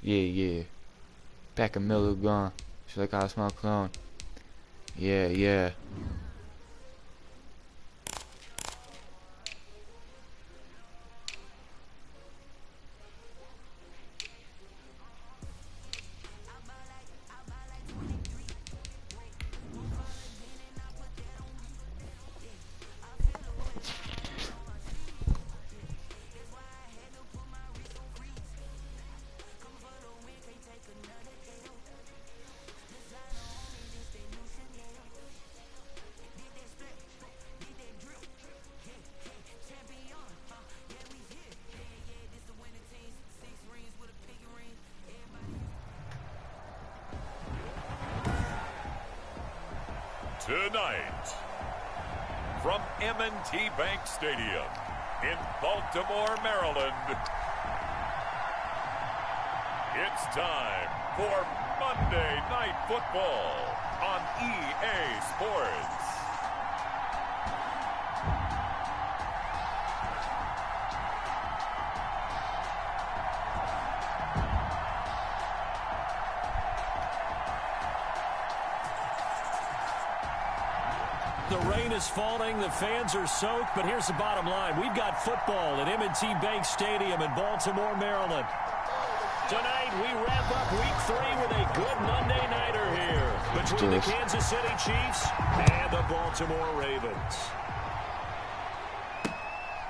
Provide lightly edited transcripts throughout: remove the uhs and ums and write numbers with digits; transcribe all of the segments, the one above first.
Yeah. Back a Miller gun. Feel like I smell cologne. Yeah. Tonight, from M&T Bank Stadium in Baltimore, Maryland, it's time for Monday Night Football on EA Sports. The rain is falling, the fans are soaked, but here's the bottom line. We've got football at M&T Bank Stadium in Baltimore, Maryland. Tonight, we wrap up Week 3 with a good Monday nighter here between the Kansas City Chiefs and the Baltimore Ravens.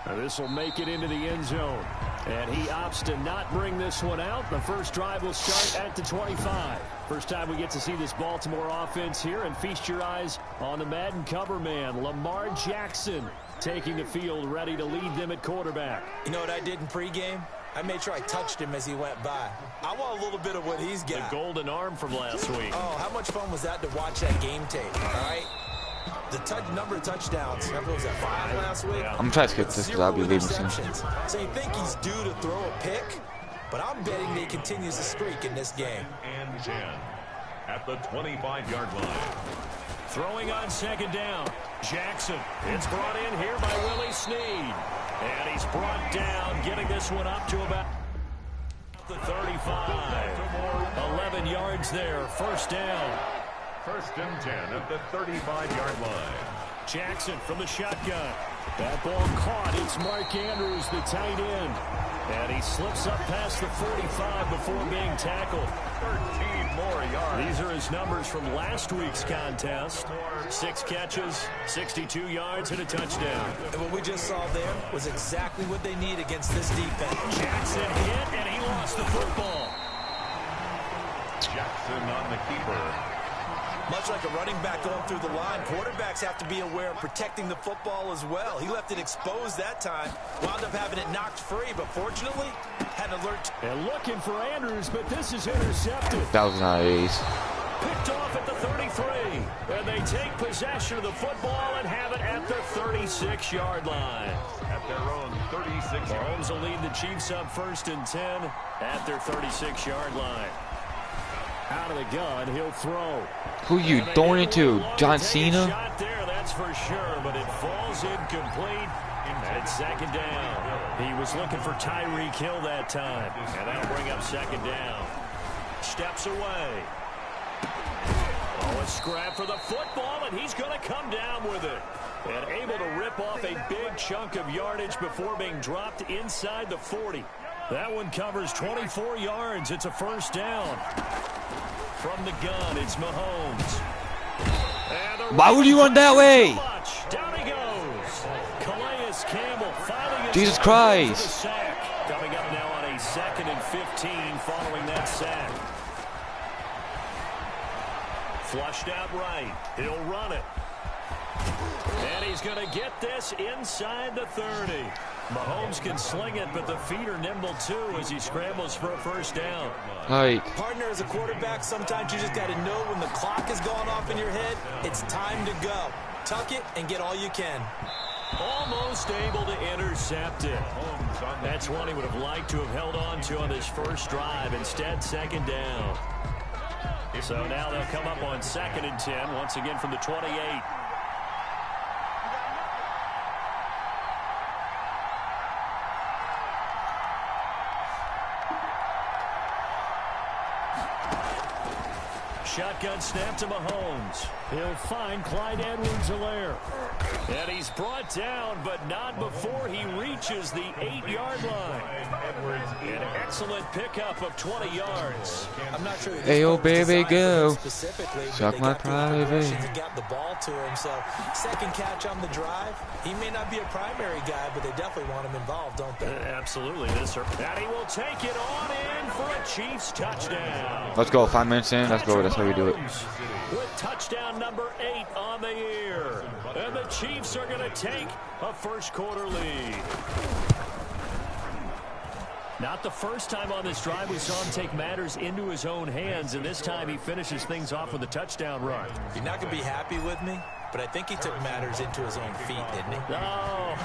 Now this will make it into the end zone, and he opts to not bring this one out. The first drive will start at the 25. First time we get to see this Baltimore offense here, and feast your eyes on the Madden cover man, Lamar Jackson, taking the field, ready to lead them at quarterback. You know what I did in pregame? I made sure I touched him as he went by. I want a little bit of what he's got. The golden arm from last week. Oh, how much fun was that to watch that game tape, all right? The number of touchdowns, remember, was that 5 last week? I'm gonna try to skip this because I'll be leaving soon. So you think he's due to throw a pick? But I'm betting that he continues the streak in this game. And 10 at the 25-yard line. Throwing on second down. Jackson. It's brought in here by Willie Snead. And he's brought down, getting this one up to about the 35. 11 yards there. First down. First and 10 at the 35-yard line. Jackson from the shotgun. That ball caught. It's Mark Andrews, the tight end. And he slips up past the 45 before being tackled. 13 more yards. These are his numbers from last week's contest. 6 catches, 62 yards, and a touchdown. And what we just saw there was exactly what they need against this defense. Jackson hit, and he lost the football. Jackson on the keeper. Much like a running back going through the line, quarterbacks have to be aware of protecting the football as well. He left it exposed that time, wound up having it knocked free, but fortunately, had an alert. And looking for Andrews, but this is intercepted. That was not ace. Picked off at the 33, and they take possession of the football and have it at the 36-yard line. At their own 36 Mahomes will lead the Chiefs up first and 10 at their 36-yard line. Out of the gun, he'll throw. Who you throwing into? John Cena? Shot there, that's for sure, but it falls incomplete. At second down. He was looking for Tyreek Hill that time, and that'll bring up second down. Steps away. Oh, a scrap for the football, and he's going to come down with it. And able to rip off a big chunk of yardage before being dropped inside the 40. That one covers 24 yards. It's a first down. From the gun, it's Mahomes. Why would you run that way? Down he goes. Calais Campbell finally Jesus Christ. the sack. Coming up now on a 2nd and 15 following that sack. Flushed out right. He'll run it. And he's going to get this inside the 30. Mahomes can sling it, but the feet are nimble too as he scrambles for a first down. Like, Partner, as a quarterback, sometimes you just got to know when the clock is going off in your head, it's time to go. Tuck it and get all you can. Almost able to intercept it. That's one he would have liked to have held on to on this first drive. Instead, second down. So now they'll come up on 2nd and 10, once again from the 28. Shotgun snap to Mahomes. He'll find Clyde Edwards-Helaire. And he's brought down, but not before he reaches the 8-yard line. An excellent pickup of 20 yards. I'm not sure. Hey, oh, baby, go. Suck my private. Got the ball to him, so second catch on the drive. He may not be a primary guy, but they definitely want him involved, don't they? Absolutely. And he will take it on in for a Chiefs touchdown. Let's go. 5 minutes in. Let's go. That's how we do it. With touchdown number 8 on the year. And the Chiefs are going to take a first-quarter lead. Not the first time on this drive we saw him take matters into his own hands, and this time he finishes things off with a touchdown run. You're not going to be happy with me, but I think he took matters into his own feet, didn't he? Oh,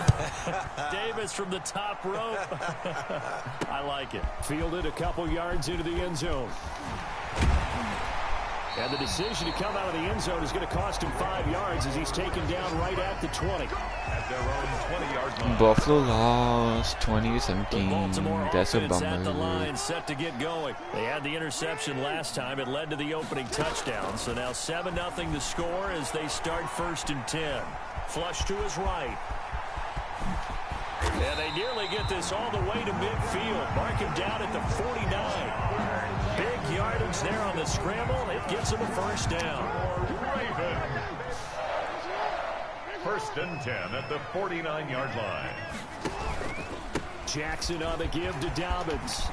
Davis from the top rope. I like it. Fielded a couple yards into the end zone. And the decision to come out of the end zone is going to cost him 5 yards as he's taken down right at the 20. At their own 20-yard line. Buffalo lost 20-17. That's a bummer. At the line, set to get going. They had the interception last time. It led to the opening touchdown. So now 7-0 the score as they start 1st and 10. Flush to his right. And they nearly get this all the way to midfield. Mark him down at the 49. Big yardage there on the scramble. It gets him a first down. Ravens. 1st and 10 at the 49-yard line. Jackson on the give to Dobbins.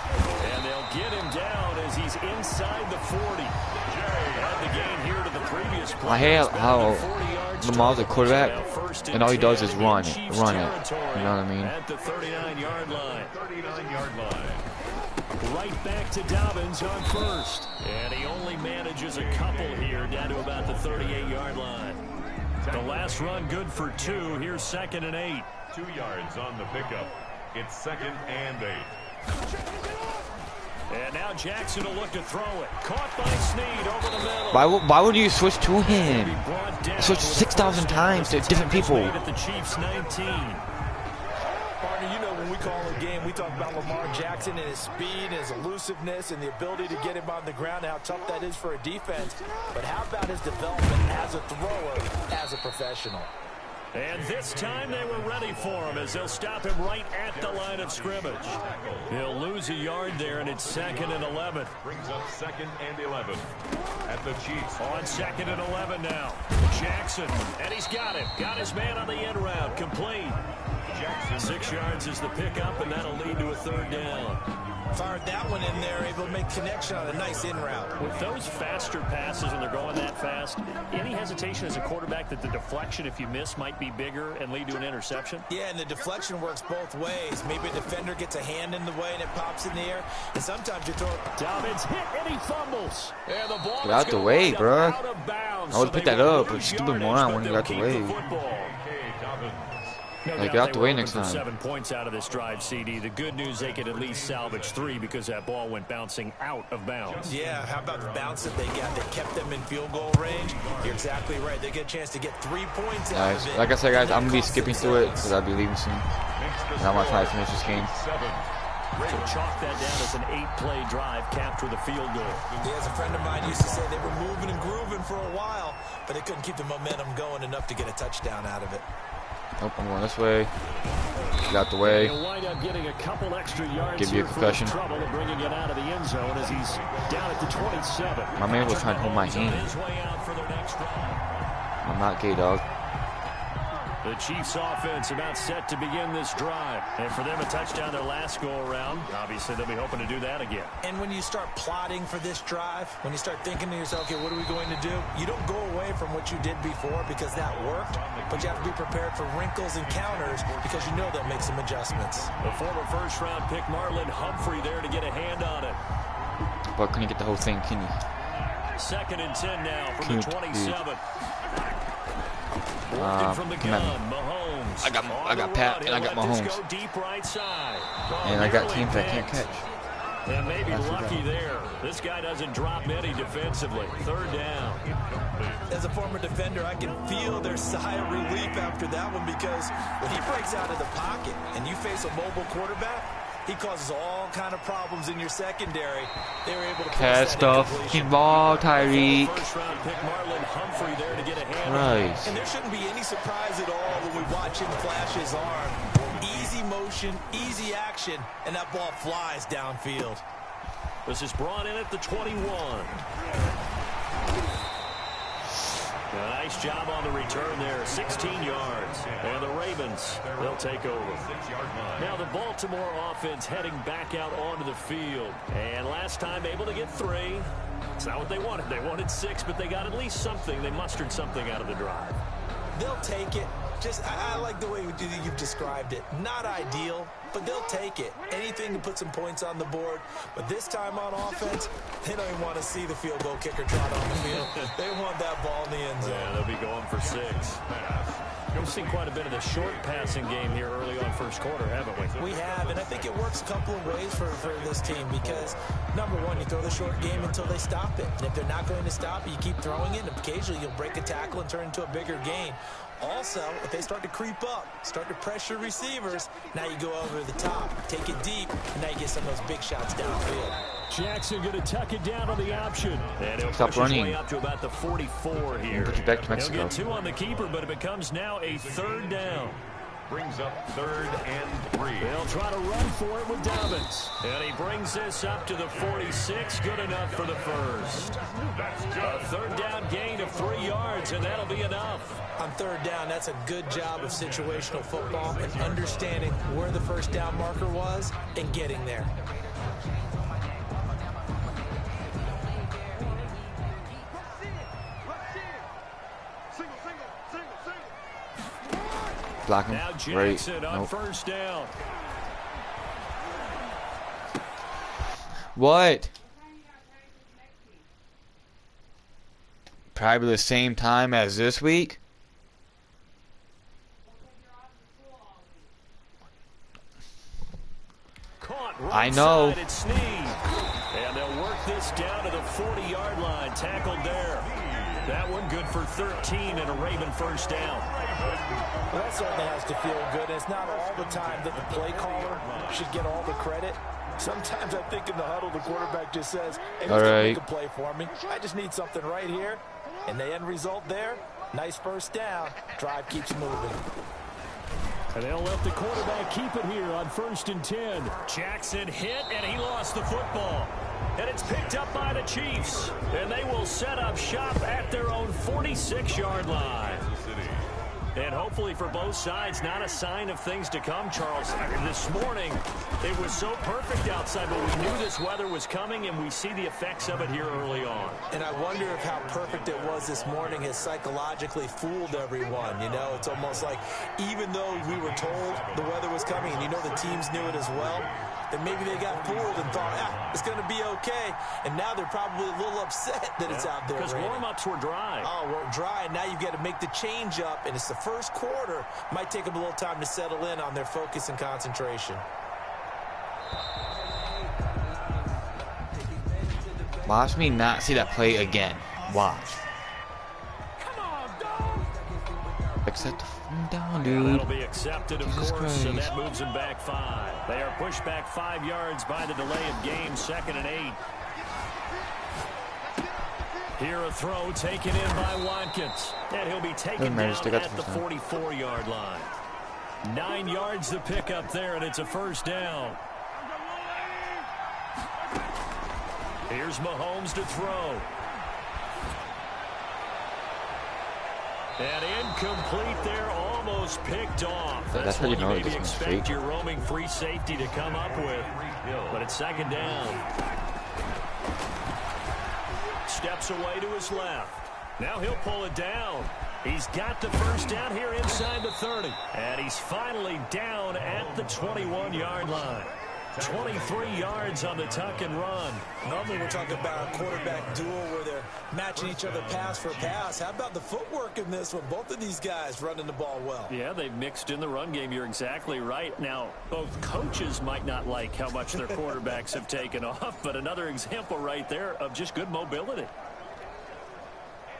And they'll get him down as he's inside the 40. And the gain here to the previous play. I hate how Lamar's a quarterback, and all he does is run it. You know what I mean? At the 39-yard line. 39-yard line. Right back to Dobbins on 1st. And he only manages a couple here down to about the 38-yard line. The last run good for 2. Here's 2nd and 8. 2 yards on the pickup. It's 2nd and 8. And now Jackson will look to throw it. Caught by Snead over the middle. Why would you switch to him? Switch 6,000 times to different people. At the Chiefs 19. Partner, you know when we call a game, we talk about Lamar Jackson and his speed, his elusiveness, and the ability to get him on the ground, and how tough that is for a defense. But how about his development as a thrower, as a professional? And this time they were ready for him as they'll stop him right at the line of scrimmage. He'll lose a yard there, and it's 2nd and 11. Brings up 2nd and 11 at the Chiefs. On 2nd and 11 now. Jackson, and he's got him. Got his man on the end route. Complete. Jackson. 6 yards is the pickup, and that'll lead to a 3rd down. Fired that one in there, able to make connection on a nice in route. With those faster passes and they're going that fast, any hesitation as a quarterback that the deflection, if you miss, might be bigger and lead to an interception? Yeah, and the deflection works both ways. Maybe a defender gets a hand in the way and it pops in the air, and sometimes you throw it. Dobbins hit and he fumbles. And the ball Get out the way, bro. I would pick that up, but stupid moron when you got the way. No Get out the way next time. 7 points out of this drive, CD. The good news, they could at least salvage 3 because that ball went bouncing out of bounds. Yeah, how about the bounce that they got? They kept them in field goal range. You're exactly right. They get a chance to get 3 points out of it. Like I said, guys, I'm going to be skipping through it because I'll be leaving soon. And I'm going to try to finish this game. So chalk that down as an 8-play drive, capture the field goal. Yeah, as a friend of mine used to say, they were moving and grooving for a while, but they couldn't keep the momentum going enough to get a touchdown out of it. Nope, I'm going this way. Get out the way. He'll wind up getting a couple extra yards. Give you a concussion. Trouble to bringing it out of the end zone as he's down at the 27. My man was trying to hold my hand. I'm not gay, dog. The Chiefs offense about set to begin this drive. And for them, a touchdown their last go-around. Obviously, they'll be hoping to do that again. And when you start plotting for this drive, when you start thinking to yourself, okay, what are we going to do? You don't go away from what you did before because that worked, but you have to be prepared for wrinkles and counters because you know they'll make some adjustments. The former first-round pick Marlon Humphrey there to get a hand on it. But couldn't get the whole thing, can you? 2nd and 10 now from the 27. From the gun, Mahomes. I got Pat and I got Mahomes. Deep right side. And I got teams that can't catch. And maybe lucky there. This guy doesn't drop many defensively. 3rd down. As a former defender, I can feel their sigh of relief after that one because when he breaks out of the pocket and you face a mobile quarterback, He causes all kind of problems in your secondary. They were able to catch the fucking ball, Tyreek. First-round pick Marlon Humphrey there to get a hand. Right. And there shouldn't be any surprise at all when we watch him flash his arm. Easy motion, easy action, and that ball flies downfield. This is brought in at the 21. A nice job on the return there, 16 yards. And the Ravens, they'll take over. Now the Baltimore offense heading back out onto the field. And last time able to get 3. It's not what they wanted. They wanted 6, but they got at least something. They mustered something out of the drive. They'll take it. I like the way you've described it. Not ideal, but they'll take it. Anything to put some points on the board. But this time on offense, they don't even want to see the field goal kicker trot on the field. They want that ball in the end zone. Yeah, they'll be going for 6. We've seen quite a bit of the short passing game here early on first quarter, haven't we? We have, and I think it works a couple of ways for this team because, number one, you throw the short game until they stop it. And if they're not going to stop it, you keep throwing it, and occasionally you'll break a tackle and turn it into a bigger gain. Also, if they start to creep up, start to pressure receivers, now you go over the top, take it deep, and now you get some of those big shots downfield. Jackson going to tuck it down on the option. And he'll Stop push running. his way up to about the 44 here. Put you back to Mexico. He'll get 2 on the keeper, but it becomes now a 3rd down. Brings up 3rd and 3. They'll try to run for it with Dobbins. And he brings this up to the 46. Good enough for the first. A 3rd down gain of 3 yards, and that'll be enough. On 3rd down, that's a good job of situational football and understanding where the first down marker was and getting there. Block him. Now Right. Jackson on Nope. 1st down. What? Probably the same time as this week. Caught I right know. side at Sneed. And they'll work this down to the 40-yard line. Tackled there. That one good for 13 and a Raven first down. Well, that certainly has to feel good. It's not all the time that the play caller should get all the credit. Sometimes I think in the huddle, the quarterback just says, hey, All right. make a play for me. I just need something right here. And the end result there, nice first down. Drive keeps moving. And they'll let the quarterback keep it here on 1st and 10. Jackson hit, and he lost the football. And it's picked up by the Chiefs. And they will set up shop at their own 46-yard line. And hopefully for both sides, not a sign of things to come, Charles. This morning, it was so perfect outside, but we knew this weather was coming, and we see the effects of it here early on. And I wonder if how perfect it was this morning has psychologically fooled everyone. You know, it's almost like even though we were told the weather was coming, and you know the teams knew it as well, then maybe they got fooled and thought, it's going to be okay. And now they're probably a little upset that it's out there. Because warm-ups were dry. Oh, we're dry, and now you've got to make the change up, and it's the first quarter. Might take them a little time to settle in on their focus and concentration. Watch me not see that play again. Watch. Accept the f***ing down, dude. That'll be accepted, of Jesus course, and Christ. that moves them back 5. They are pushed back 5 yards by the delay of game, 2nd and 8. Here a throw taken in by Watkins. And he'll be taken down They got at the the first 44-yard line. 9 yards to pick up there, and it's a first down. Here's Mahomes to throw. And incomplete there, almost picked off. That's how you what know you it's maybe just expect mistake. your roaming free safety to come up with. But it's 2nd down. Steps away to his left. Now he'll pull it down. He's got the first down here inside the 30. And he's finally down at the 21-yard line. 23 yards on the tuck and run. Normally we're talking about a quarterback duel where they're matching each other pass for pass. How about the footwork in this one? Both of these guys running the ball well. Yeah, they've mixed in the run game. You're exactly right. Now, both coaches might not like how much their quarterbacks have taken off, but another example right there of just good mobility.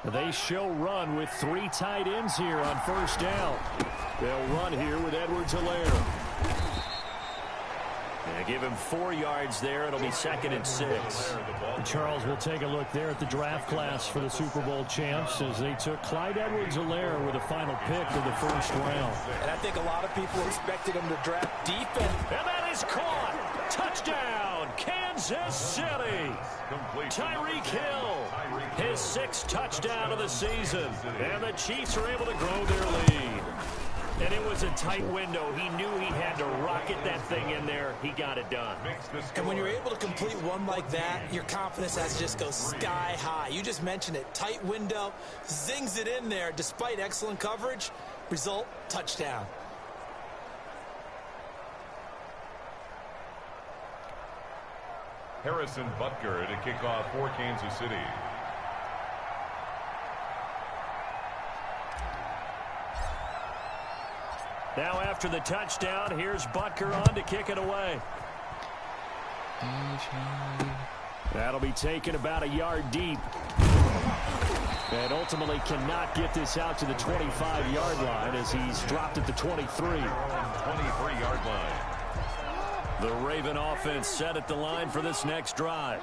They show run with 3 tight ends here on first down. They'll run here with Edwards-Helaire. give him 4 yards there. It'll be 2nd and 6. Charles will take a look there at the draft class for the Super Bowl champs as they took Clyde Edwards-Helaire with the final pick of the first round. And I think a lot of people expected him to draft defense. And that is caught. Touchdown, Kansas City. Tyreek Hill, his 6th touchdown of the season. And the Chiefs are able to grow their lead. And it was a tight window. He knew he had to rocket that thing in there. He got it done. And when you're able to complete one like that, your confidence has to just go sky high. You just mentioned it. Tight window, zings it in there despite excellent coverage. Result, touchdown. Harrison Butker to kick off for Kansas City. Now after the touchdown, here's Butker on to kick it away. That'll be taken about a yard deep. And ultimately cannot get this out to the 25-yard line as he's dropped at the 23. 23-yard line. The Raven offense set at the line for this next drive.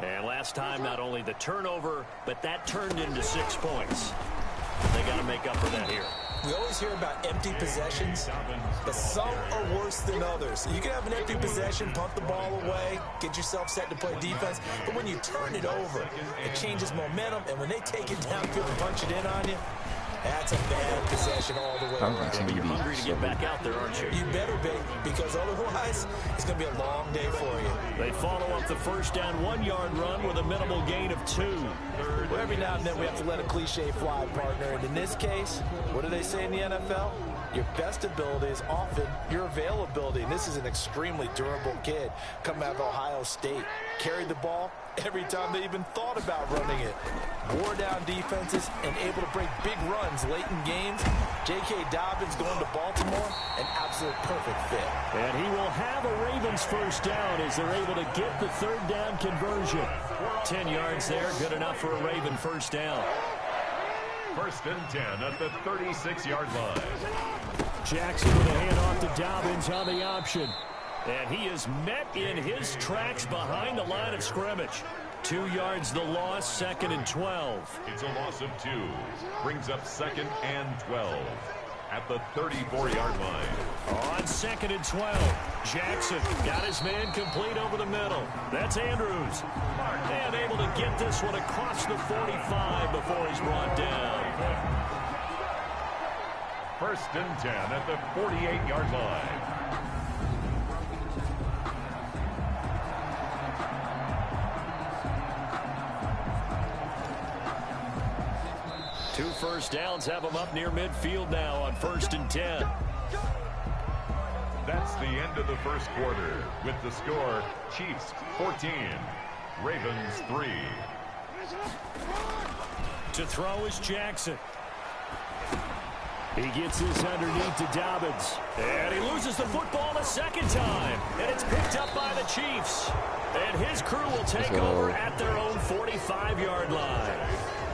And last time, not only the turnover, but that turned into 6 points. They got to make up for that here. We always hear about empty possessions, but some are worse than others. You can have an empty possession, punt the ball away, get yourself set to play defense, but when you turn it over, it changes momentum, and when they take it downfield and punch it in on you, that's a bad possession all the way around. You're hungry to get back out there, aren't you? You better be, because otherwise, it's going to be a long day for you. They follow up the first down 1-yard run with a minimal gain of 2. Well, every now and then we have to let a cliche fly, partner. And in this case, what do they say in the NFL? Your best ability is often your availability. And this is an extremely durable kid coming out of Ohio State. Carried the ball every time they even thought about running it. Wore down defenses and able to break big runs late in games. J.K. Dobbins going to Baltimore, an absolute perfect fit. And he will have a Ravens first down as they're able to get the 3rd down conversion. 10 yards there, good enough for a Raven first down. 1st and 10 at the 36-yard line. Jackson with a handoff to Dobbins on the option. And he is met in his tracks behind the line of scrimmage. 2 yards the loss, 2nd and 12. It's a loss of 2. Brings up 2nd and 12 at the 34-yard line. On 2nd and 12, Jackson got his man complete over the middle. That's Andrews. And able to get this one across the 45 before he's brought down. 1st and 10 at the 48-yard line. Two first downs have them up near midfield now on 1st and 10. That's the end of the first quarter with the score Chiefs 14, Ravens 3. To throw is Jackson. He gets this underneath to Dobbins. And he loses the football a 2nd time. And it's picked up by the Chiefs. And his crew will take over at their own 45-yard line.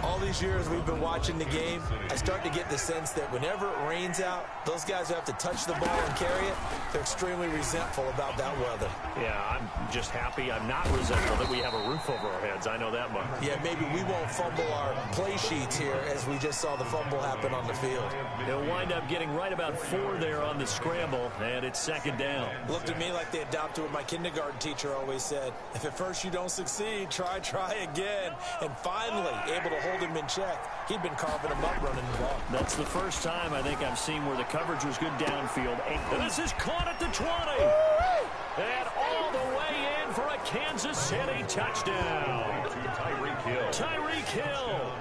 All these years we've been watching the game, I start to get the sense that whenever it rains out, those guys who have to touch the ball and carry it, they're extremely resentful about that weather. Yeah, I'm just happy I'm not resentful that we have a roof over our heads. I know that much. Yeah, maybe we won't fumble our play sheets here as we just saw the fumble happen on the field. They'll wind up getting right about 4 there on the scramble, and it's 2nd down. Looked at me like they adopted what my kindergarten teacher always said. If at first you don't succeed, try again. And finally, able to hold him in check. He'd been carving him up running the ball. That's the first time I think I've seen where the coverage was good downfield. And this is caught at the 20. And all the way in for a Kansas City touchdown. Tyreek Hill. Tyreek Hill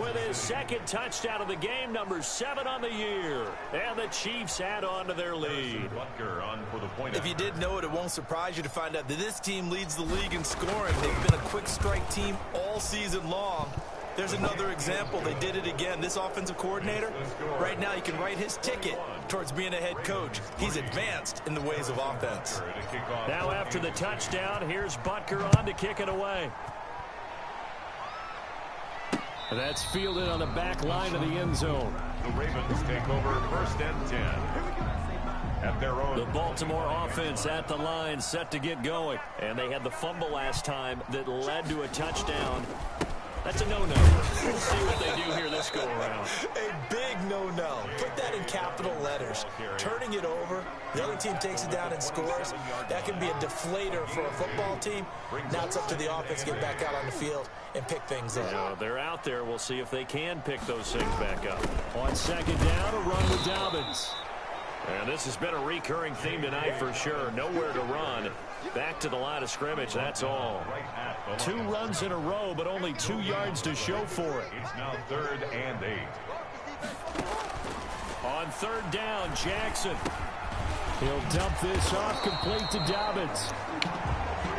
with his 2nd touchdown of the game, number 7 on the year. And the Chiefs add on to their lead. Butker on for the point. If you did know it, it won't surprise you to find out that this team leads the league in scoring. They've been a quick strike team all season long. There's another example. They did it again. This offensive coordinator, right now he can write his ticket towards being a head coach. He's advanced in the ways of offense. Now after the touchdown, here's Butker on to kick it away. That's fielded on the back line of the end zone. The Ravens take over 1st and 10. at their own. The Baltimore offense at the line, set to get going. And they had the fumble last time that led to a touchdown. That's a no-no. We'll see what they do here this go-around. A big no-no. Put that in capital letters. Turning it over, the other team takes it down and scores. That can be a deflator for a football team. Now it's up to the offense to get back out on the field and pick things up. Yeah, they're out there. We'll see if they can pick those things back up. On second down, a run with Dobbins. And this has been a recurring theme tonight for sure. Nowhere to run. Back to the line of scrimmage, that's all. 2 runs in a row, but only 2 yards to show for it. It's now 3rd and 8. On third down, Jackson. He'll dump this off complete to Dobbins.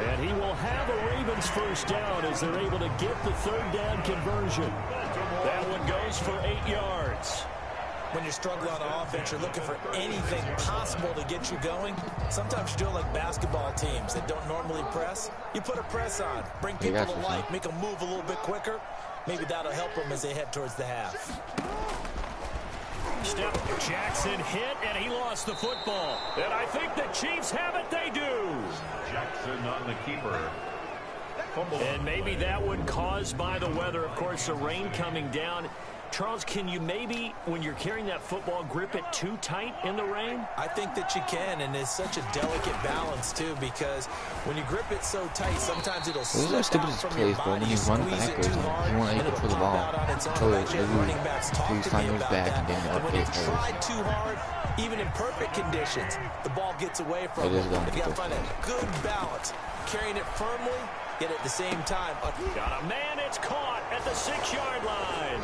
And he will have a Ravens first down as they're able to get the third down conversion. That one goes for 8 yards. When you're struggling on offense, you're looking for anything possible to get you going. Sometimes you do it like basketball teams that don't normally press. You put a press on, bring people to life, make them move a little bit quicker. Maybe that'll help them as they head towards the half. Step Jackson hit, and he lost the football. And I think the Chiefs have it. They do. Jackson on the keeper. Fumble. And maybe that one caused by the weather. Of course, the rain coming down. Charles, can you maybe, when you're carrying that football, grip it too tight in the rain? I think that you can, and it's such a delicate balance, too, because when you grip it so tight, sometimes it'll slip out from your body. You squeeze it too hard, and it'll pop out on its own. I've actually had running backs talk to me about that. And when you've tried too hard, even in perfect conditions, the ball gets away from you. You've got to find a good balance, carrying it firmly, yet at the same time. Got a man, it's caught at the 6-yard line.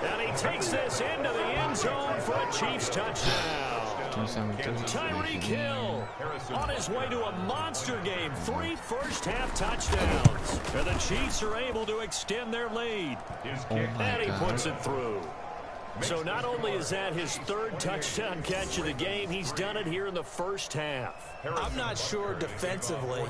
And he takes this into the end zone for a Chiefs touchdown. Tyreek Hill on his way to a monster game. 3 first-half touchdowns. And the Chiefs are able to extend their lead. And he puts it through. So not only is that his 3rd touchdown catch of the game, he's done it here in the first half. I'm not sure defensively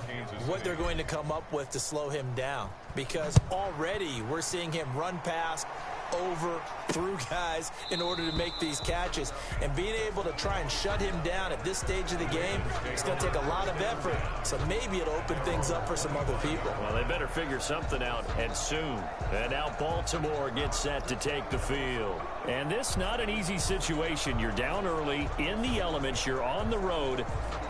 what they're going to come up with to slow him down, because already we're seeing him run past, over, through guys in order to make these catches. And being able to try and shut him down at this stage of the game, it's going to take a lot of effort. So maybe it'll open things up for some other people. Well, they better figure something out, and soon. And now Baltimore gets set to take the field. And this not an easy situation. You're down early, in the elements, you're on the road.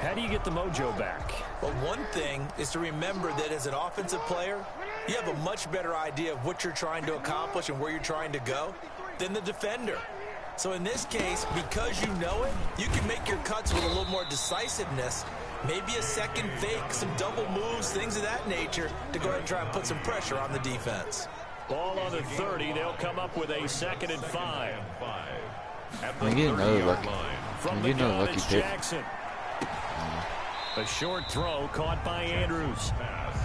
How do you get the mojo back? Well, one thing is to remember that as an offensive player, you have a much better idea of what you're trying to accomplish and where you're trying to go than the defender. So in this case, because you know it, you can make your cuts with a little more decisiveness, maybe a second fake, some double moves, things of that nature, to go ahead and try and put some pressure on the defense. Ball on the 30. They'll come up with a 2nd and 5. Can we get another lucky? Can we get another lucky pick? Jackson. A short throw caught by Andrews.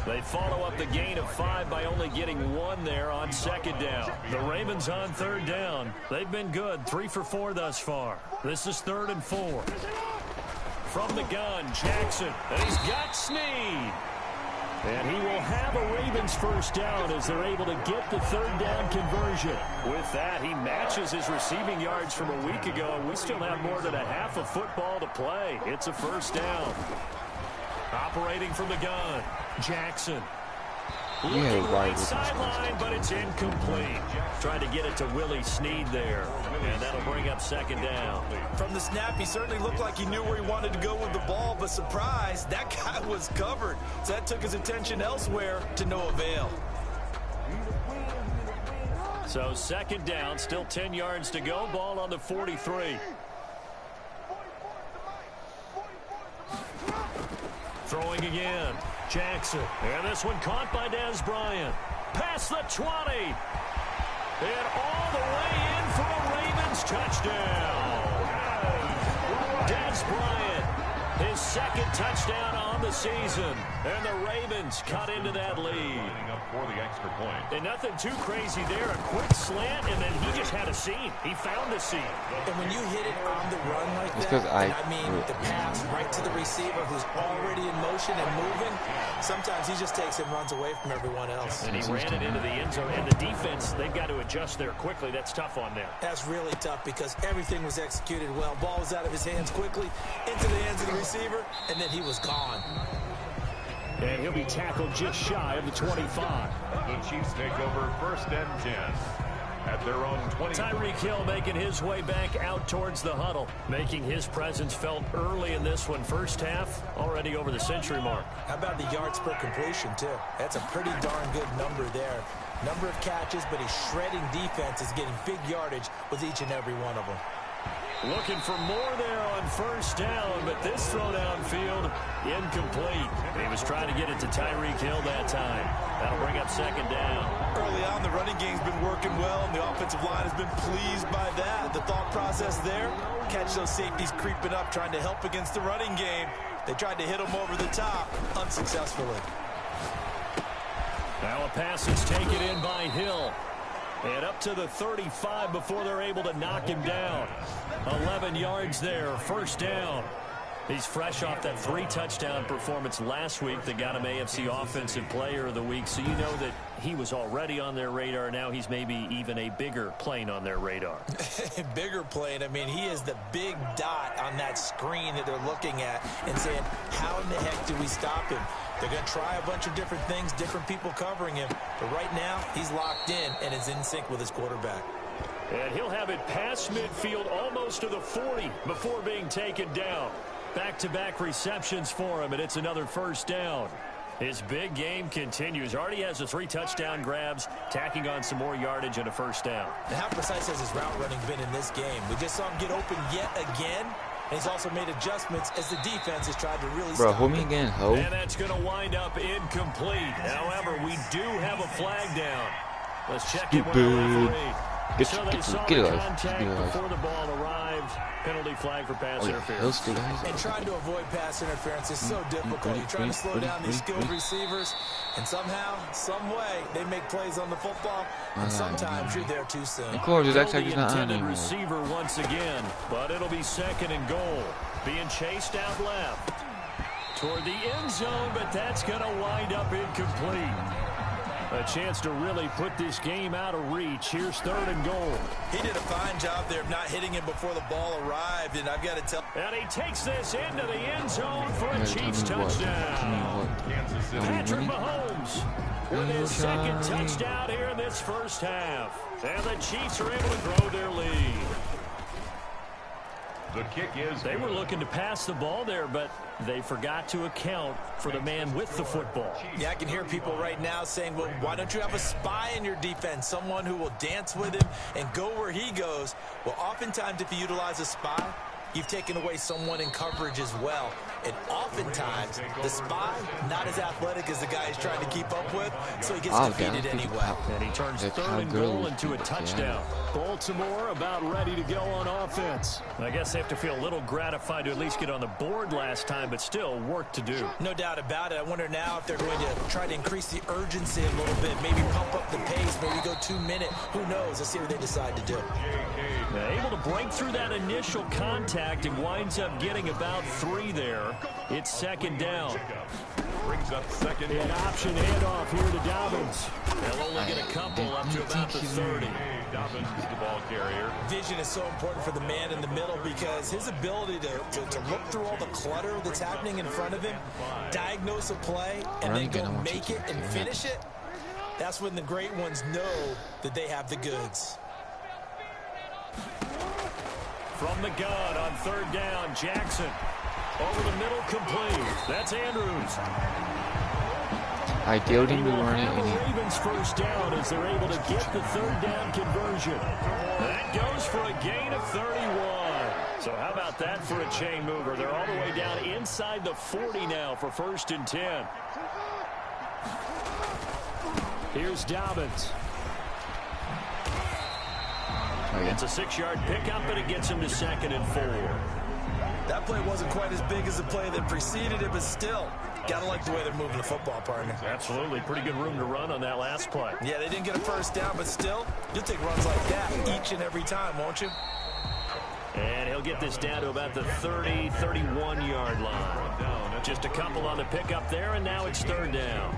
They follow up the gain of 5 by only getting 1 there on 2nd down. The Ravens on 3rd down. They've been good, 3 for 4 thus far. This is 3rd and 4. From the gun, Jackson, and he's got Snead. And he will have a Ravens first down as they're able to get the 3rd down conversion. With that, he matches his receiving yards from a week ago, and we still have more than a half of football to play. It's a first down. Operating from the gun, Jackson. Looking right sideline, but it's incomplete. Tried to get it to Willie Snead there, and that'll bring up 2nd down. From the snap, he certainly looked like he knew where he wanted to go with the ball, but surprise, that guy was covered. So that took his attention elsewhere to no avail. So 2nd down, still 10 yards to go. Ball on the 43. Throwing again. Jackson. And this one caught by Dez Bryant. Past the 20. And all the way in for a Ravens touchdown. Dez Bryant, his 2nd touchdown on the season. And the Ravens cut into that lead. Lining up for the extra point. And nothing too crazy there. A quick slant, and then he just had a seam. He found a seam. And when you hit it on the run like It's that, 'cause and I mean the pass right to the receiver who's already in motion and moving, sometimes he just takes and runs away from everyone else. And he ran it into the end zone. And the defense, they've got to adjust there quickly. That's tough on them. That's really tough because everything was executed well. Ball was out of his hands quickly, into the hands of the receiver, and then he was gone. And he'll be tackled just shy of the 25. The Chiefs take over 1st and 10 at their own 20. Tyreek Hill making his way back out towards the huddle, making his presence felt early in this one. First half, already over the century mark. How about the yards per completion, too? That's a pretty darn good number there. Number of catches, but his shredding defense is getting big yardage with each and every one of them. Looking for more there on first down, but this throw downfield, incomplete. He was trying to get it to Tyreek Hill that time. That'll bring up 2nd down. Early on, the running game's been working well, and the offensive line has been pleased by that. The thought process there, catch those safeties creeping up, trying to help against the running game. They tried to hit them over the top, unsuccessfully. Now a pass is taken in by Hill. And up to the 35 before they're able to knock him down. 11 yards there, 1st down. He's fresh off that 3-touchdown performance last week that got him AFC Offensive Player of the Week. So you know that he was already on their radar. Now he's maybe even a bigger plane on their radar. Bigger plane. I mean, he is the big dot on that screen that they're looking at and saying, how in the heck do we stop him? They're going to try a bunch of different things, different people covering him. But right now, he's locked in and is in sync with his quarterback. And he'll have it past midfield almost to the 40 before being taken down. Back-to-back receptions for him, and it's another 1st down. His big game continues. Already has the 3 touchdown grabs, tacking on some more yardage and a 1st down. And how precise has his route running been in this game? We just saw him get open yet again. And he's also made adjustments as the defense has tried to really Bro, stop hold me him. again, ho. And that's going to wind up incomplete. However, we do have a flag down. Let's check it with the referee. So they saw the contact before the ball arrived. Penalty flag for pass interference. And trying to avoid pass interference is so difficult. You're trying to slow down these skilled receivers, and somehow, some way, they make plays on the football, and sometimes you're there too soon. Of course, it's actually The not on intended anymore. receiver once again, but it'll be 2nd and goal. Being chased out left toward the end zone, but that's going to wind up incomplete. A chance to really put this game out of reach. Here's 3rd and goal. He did a fine job there of not hitting him before the ball arrived, and I've got to tell... And he takes this into the end zone for a Chiefs touchdown. Patrick Mahomes with his 2nd touchdown here in this 1st half. And the Chiefs are able to grow their lead. The kick is... They were looking to pass the ball there, but they forgot to account for the man with the football. Yeah, I can hear people right now saying, well, why don't you have a spy in your defense, someone who will dance with him and go where he goes? Well, oftentimes if you utilize a spy, you've taken away someone in coverage as well. And oftentimes, the spy, not as athletic as the guy he's trying to keep up with, so he gets defeated anyway. And he turns 3rd and goal into a touchdown. Baltimore about ready to go on offense. I guess they have to feel a little gratified to at least get on the board last time, but still work to do. No doubt about it. I wonder now if they're going to try to increase the urgency a little bit, maybe pump up the pace, maybe go 2-minute. Who knows? Let's see what they decide to do. Able to break through that initial contact and winds up getting about 3 there. It's 2nd down. Brings up 2nd. An option handoff here to Dobbins. They'll only get a couple up to about the 30. Dobbins is the ball carrier. Vision is so important for the man in the middle because his ability to look through all the clutter that's happening in front of him, diagnose a play, and then go make it and finish it, that's when the great ones know that they have the goods. From the gun on 3rd down, Jackson. Over the middle, complete. That's Andrews. I told him to run it, The and he... Ravens 1st down as they're able to get the 3rd down conversion. That goes for a gain of 31. So how about that for a chain mover? They're all the way down inside the 40 now for 1st and 10. Here's Dobbins. It's a 6-yard pickup, but it gets him to 2nd and 4. That play wasn't quite as big as the play that preceded it, but still, Gotta like the way they're moving the football, partner. Absolutely. Pretty good room to run on that last play. Yeah, they didn't get a first down, but still, you'll take runs like that each and every time, won't you? And he'll get this down to about the 30, 31-yard line. Just a couple on the pickup there, and now it's third down.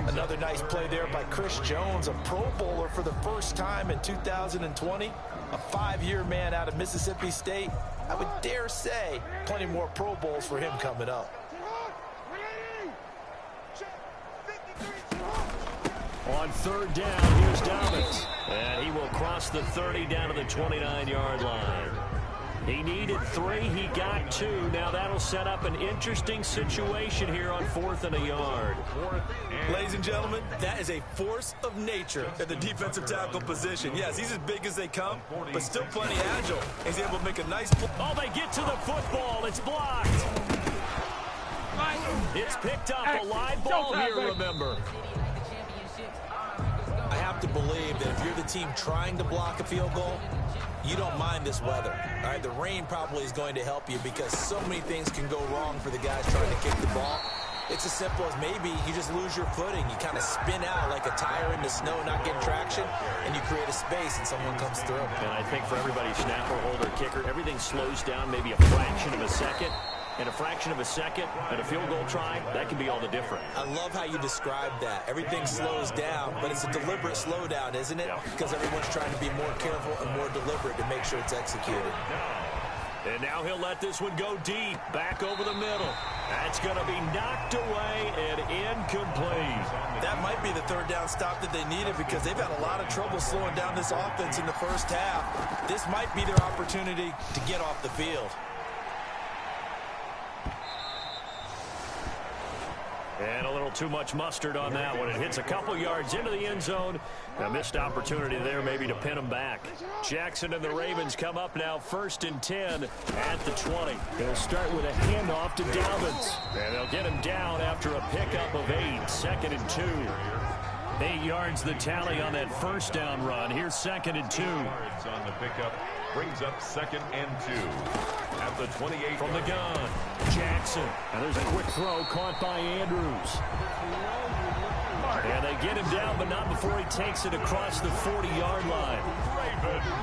Another nice play there by Chris Jones, a Pro Bowler for the first time in 2020. A 5-year man out of Mississippi State. I would dare say plenty more Pro Bowls for him coming up. On third down, here's Dobbins. And he will cross the 30 down to the 29-yard line. He needed 3. He got 2. Now that'll set up an interesting situation here on 4th and a yard. Ladies and gentlemen, that is a force of nature at the defensive tackle position. Yes, he's as big as they come, but still plenty agile. He's able to make a nice play. Oh, they get to the football. It's blocked. It's picked up. A live ball here, remember. I have to believe that if you're the team trying to block a field goal, you don't mind this weather. All right, the rain probably is going to help you because so many things can go wrong for the guys trying to kick the ball. It's as simple as maybe you just lose your footing. You kind of spin out like a tire in the snow, not getting traction, and you create a space and someone comes through. And I think for everybody, snapper, holder, kicker, everything slows down maybe a fraction of a second. And a fraction of a second and a field goal try, that can be all the different. I love how you described that. Everything slows down, but it's a deliberate slowdown, isn't it? Because everyone's trying to be more careful and more deliberate to make sure it's executed. And now he'll let this one go deep, back over the middle. That's going to be knocked away and incomplete. That might be the third down stop that they needed because they've had a lot of trouble slowing down this offense in the first half. This might be their opportunity to get off the field. And a little too much mustard on that one. It hits a couple yards into the end zone. A missed opportunity there maybe to pin them back. Jackson and the Ravens come up now 1st and 10 at the 20. They'll start with a handoff to Dobbins. And they'll get him down after a pickup of 8. 2nd and 2. 8 yards the tally on that first down run. Here's 2nd and 2. Yards on the pickup brings up 2nd and 2. At the 28 from the gun, Jackson. And there's a quick throw caught by Andrews. And they get him down, but not before he takes it across the 40-yard line.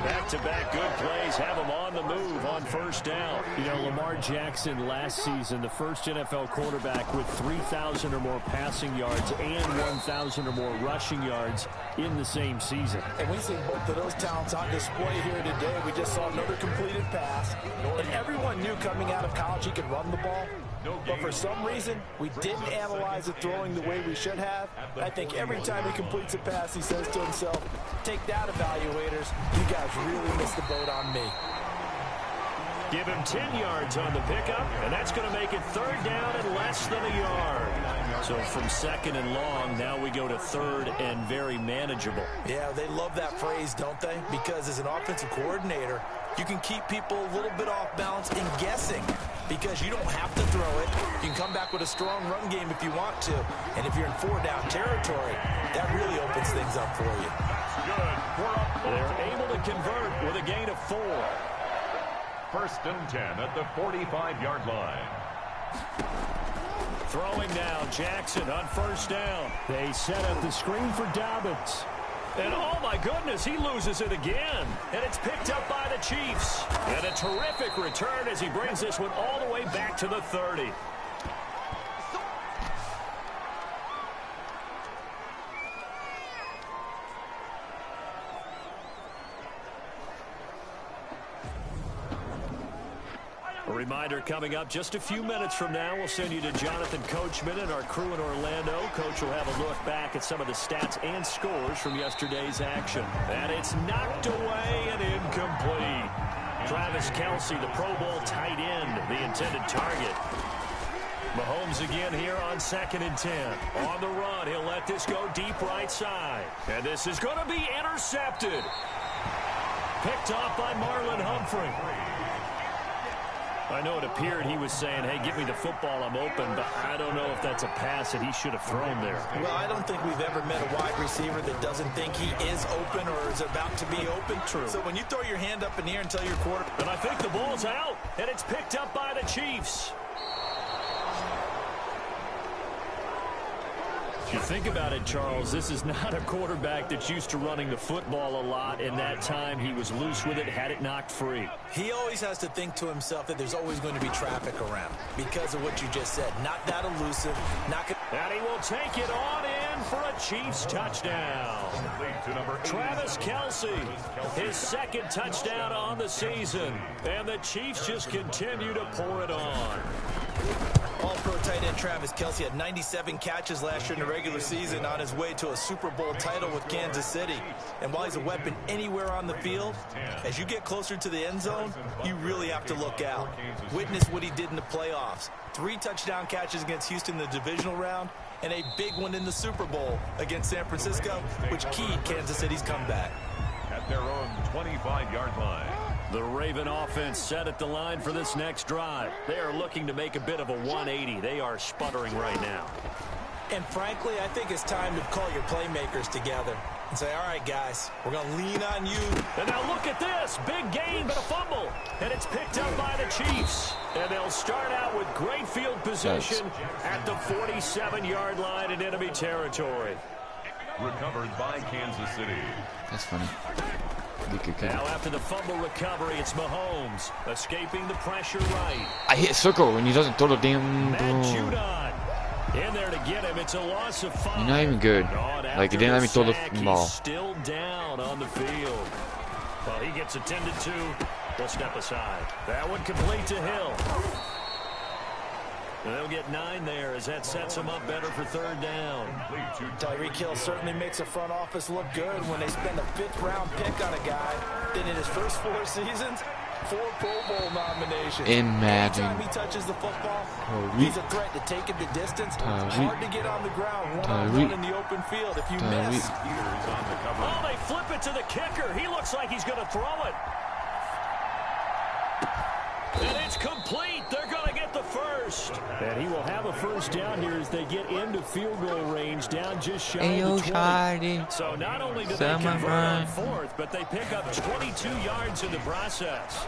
Back-to-back good plays have him on the move on first down. You know, Lamar Jackson last season, the first NFL quarterback with 3,000 or more passing yards and 1,000 or more rushing yards in the same season. And we see both of those talents on display here today. We just saw another completed pass. And everyone knew coming out of college he could run the ball. But for some reason, we didn't analyze the throwing the way we should have. I think every time he completes a pass, he says to himself, take that, evaluators. You guys really missed the boat on me. Give him 10 yards on the pickup, and that's going to make it third down and less than a yard. So from 2nd and long, now we go to 3rd and very manageable. Yeah, they love that phrase, don't they? Because as an offensive coordinator, you can keep people a little bit off balance and guessing because you don't have to throw it. You can come back with a strong run game if you want to. And if you're in 4-down territory, that really opens things up for you. They're able to convert with a gain of 4. 1st and 10 at the 45-yard line. Throwing now, Jackson on first down. They set up the screen for Dobbins. And oh my goodness, he loses it again. And it's picked up by the Chiefs. And a terrific return as he brings this one all the way back to the 30. A reminder coming up just a few minutes from now, we'll send you to Jonathan Coachman and our crew in Orlando. Coach will have a look back at some of the stats and scores from yesterday's action. And it's knocked away and incomplete. Travis Kelce, the Pro Bowl tight end, the intended target. Mahomes again here on 2nd and 10. On the run, he'll let this go deep right side. And this is going to be intercepted. Picked off by Marlon Humphrey. I know it appeared he was saying, hey, give me the football, I'm open, but I don't know if that's a pass that he should have thrown there. Well, I don't think we've ever met a wide receiver that doesn't think he is open or is about to be open. True. So when you throw your hand up in the air and tell your quarterback. And I think the ball's out, and it's picked up by the Chiefs. You think about it, Charles, this is not a quarterback that's used to running the football a lot. In that time, he was loose with it, had it knocked free. He always has to think to himself that there's always going to be traffic around because of what you just said. Not that elusive. And he will take it on in for a Chiefs touchdown. Travis Kelce, his second touchdown on the season. And the Chiefs just continue to pour it on. All-pro tight end Travis Kelce had 97 catches last year in the regular season on his way to a Super Bowl title with Kansas City. And while he's a weapon anywhere on the field, as you get closer to the end zone, you really have to look out. Witness what he did in the playoffs. 3 touchdown catches against Houston in the divisional round, and a big one in the Super Bowl against San Francisco, which keyed Kansas City's comeback. At their own 25-yard line. The Raven offense set at the line for this next drive. They are looking to make a bit of a 180. They are sputtering right now. And frankly, I think it's time to call your playmakers together and say, all right, guys, we're going to lean on you. And now look at this. Big gain, but a fumble. And it's picked up by the Chiefs. And they'll start out with great field position at the 47-yard line in enemy territory. Recovered by Kansas City. That's funny. Now after the fumble recovery, it's Mahomes escaping the pressure right. I hit circle and he doesn't throw the damn Matt ball. Judon in there to get him. It's a loss of 5. You're not even good. Like, he didn't let me throw the ball. He's still down on the field. Well, he gets attended to. We'll step aside. That one complete to Hill. They'll get 9 there as that sets them up better for 3rd down. Tyreek Hill certainly makes the front office look good when they spend a 5th-round pick on a guy. Then in his first 4 seasons, 4 Pro Bowl nominations. In Madden. Anytime he touches the football, he's a threat to take it the distance. Hard to get on the ground one-on-one in the open field if you miss. Oh, they flip it to the kicker. He looks like he's going to throw it. And it's complete. They're going to get the first. And he will have a first down here as they get into field goal range, down just shy of the 20. So not only do they convert on 4th, but they pick up 22 yards in the process.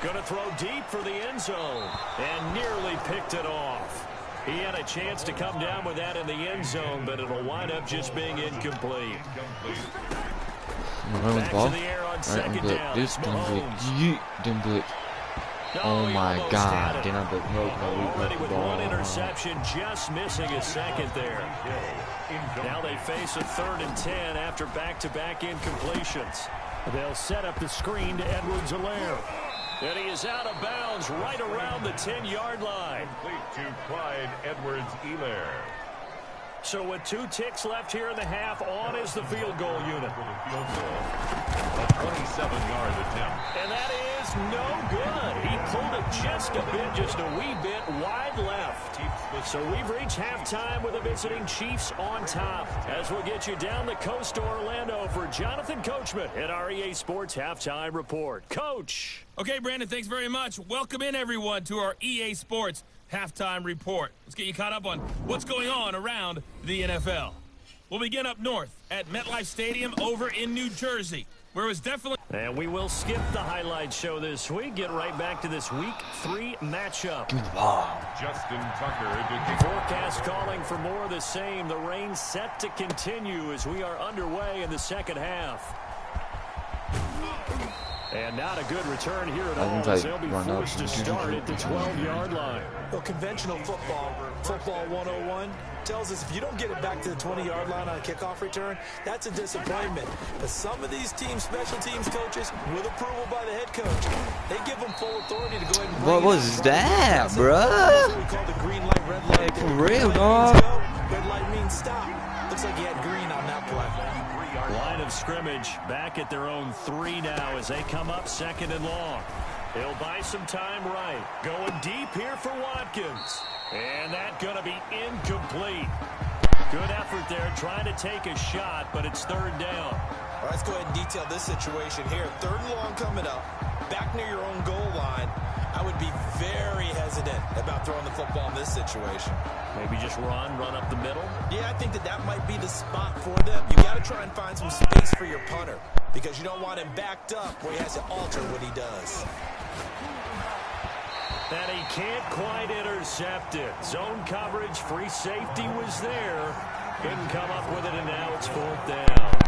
Going to throw deep for the end zone. And nearly picked it off. He had a chance to come down with that in the end zone, but it'll wind up just being incomplete. Back to the air on 2nd down. This didn't blitz. Oh my God! Did not blitz? Already with 1 interception, just missing a 2nd there. Now they face a 3rd and 10 after back-to-back incompletions. They'll set up the screen to Edwards-Helaire. And he is out of bounds right around the 10-yard line. Complete to Clyde Edwards-Helaire. So with 2 ticks left here in the half, on is the field goal unit. A 27-yard attempt. And that is no good. He pulled it just a bit, just a wee bit wide left. So we've reached halftime with the visiting Chiefs on top. As we'll get you down the coast to Orlando for Jonathan Coachman at our EA Sports Halftime Report. Coach. Okay, Brandon, thanks very much. Welcome in, everyone, to our EA Sports Halftime Report. Let's get you caught up on what's going on around the NFL. We'll begin up north at MetLife Stadium over in New Jersey, where it was definitely... And we will skip the highlight show this week. Get right back to this Week 3 matchup. Justin Tucker. Forecast calling for more of the same. The rain set to continue as we are underway in the second half. And not a good return here at all, as they'll be forced to start at the 12-yard line. Well, conventional football 101, tells us if you don't get it back to the 20-yard line on a kickoff return, that's a disappointment. But some of these teams, special teams coaches, with approval by the head coach, they give them full authority to go ahead and... What was that, bruh? That's what we call the green light, red light. For real, dog. Red light means stop. Looks like he had green on that play. Line of scrimmage back at their own 3 now as they come up 2nd and long. He'll buy some time right. Going deep here for Watkins. And that's going to be incomplete. Good effort there trying to take a shot, but it's 3rd down. All right, let's go ahead and detail this situation here. 3rd and long coming up. Back near your own goal line. I would be very hesitant about throwing the football in this situation. Maybe just run up the middle? Yeah, I think that might be the spot for them. You got to try and find some space for your punter because you don't want him backed up where he has to alter what he does. And he can't quite intercept it. Zone coverage, free safety was there. Couldn't come up with it, and now it's 4th down.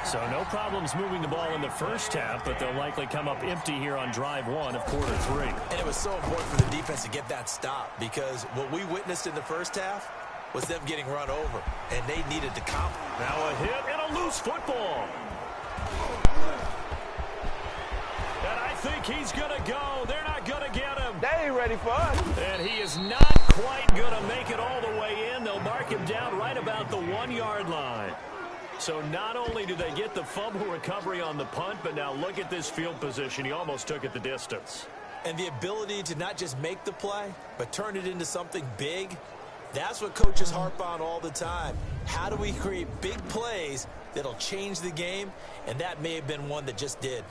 So no problems moving the ball in the first half, but they'll likely come up empty here on drive 1 of quarter 3. And it was so important for the defense to get that stop, because what we witnessed in the first half was them getting run over, and they needed to comp. Now a hit and a loose football. And I think he's going to go. They're not going to get him. They ain't ready for us. And he is not quite going to make it all the way in. They'll mark him down right about the 1-yard line. So not only do they get the fumble recovery on the punt, but now look at this field position. He almost took it the distance. And the ability to not just make the play, but turn it into something big, that's what coaches harp on all the time. How do we create big plays that'll change the game? And that may have been one that just did.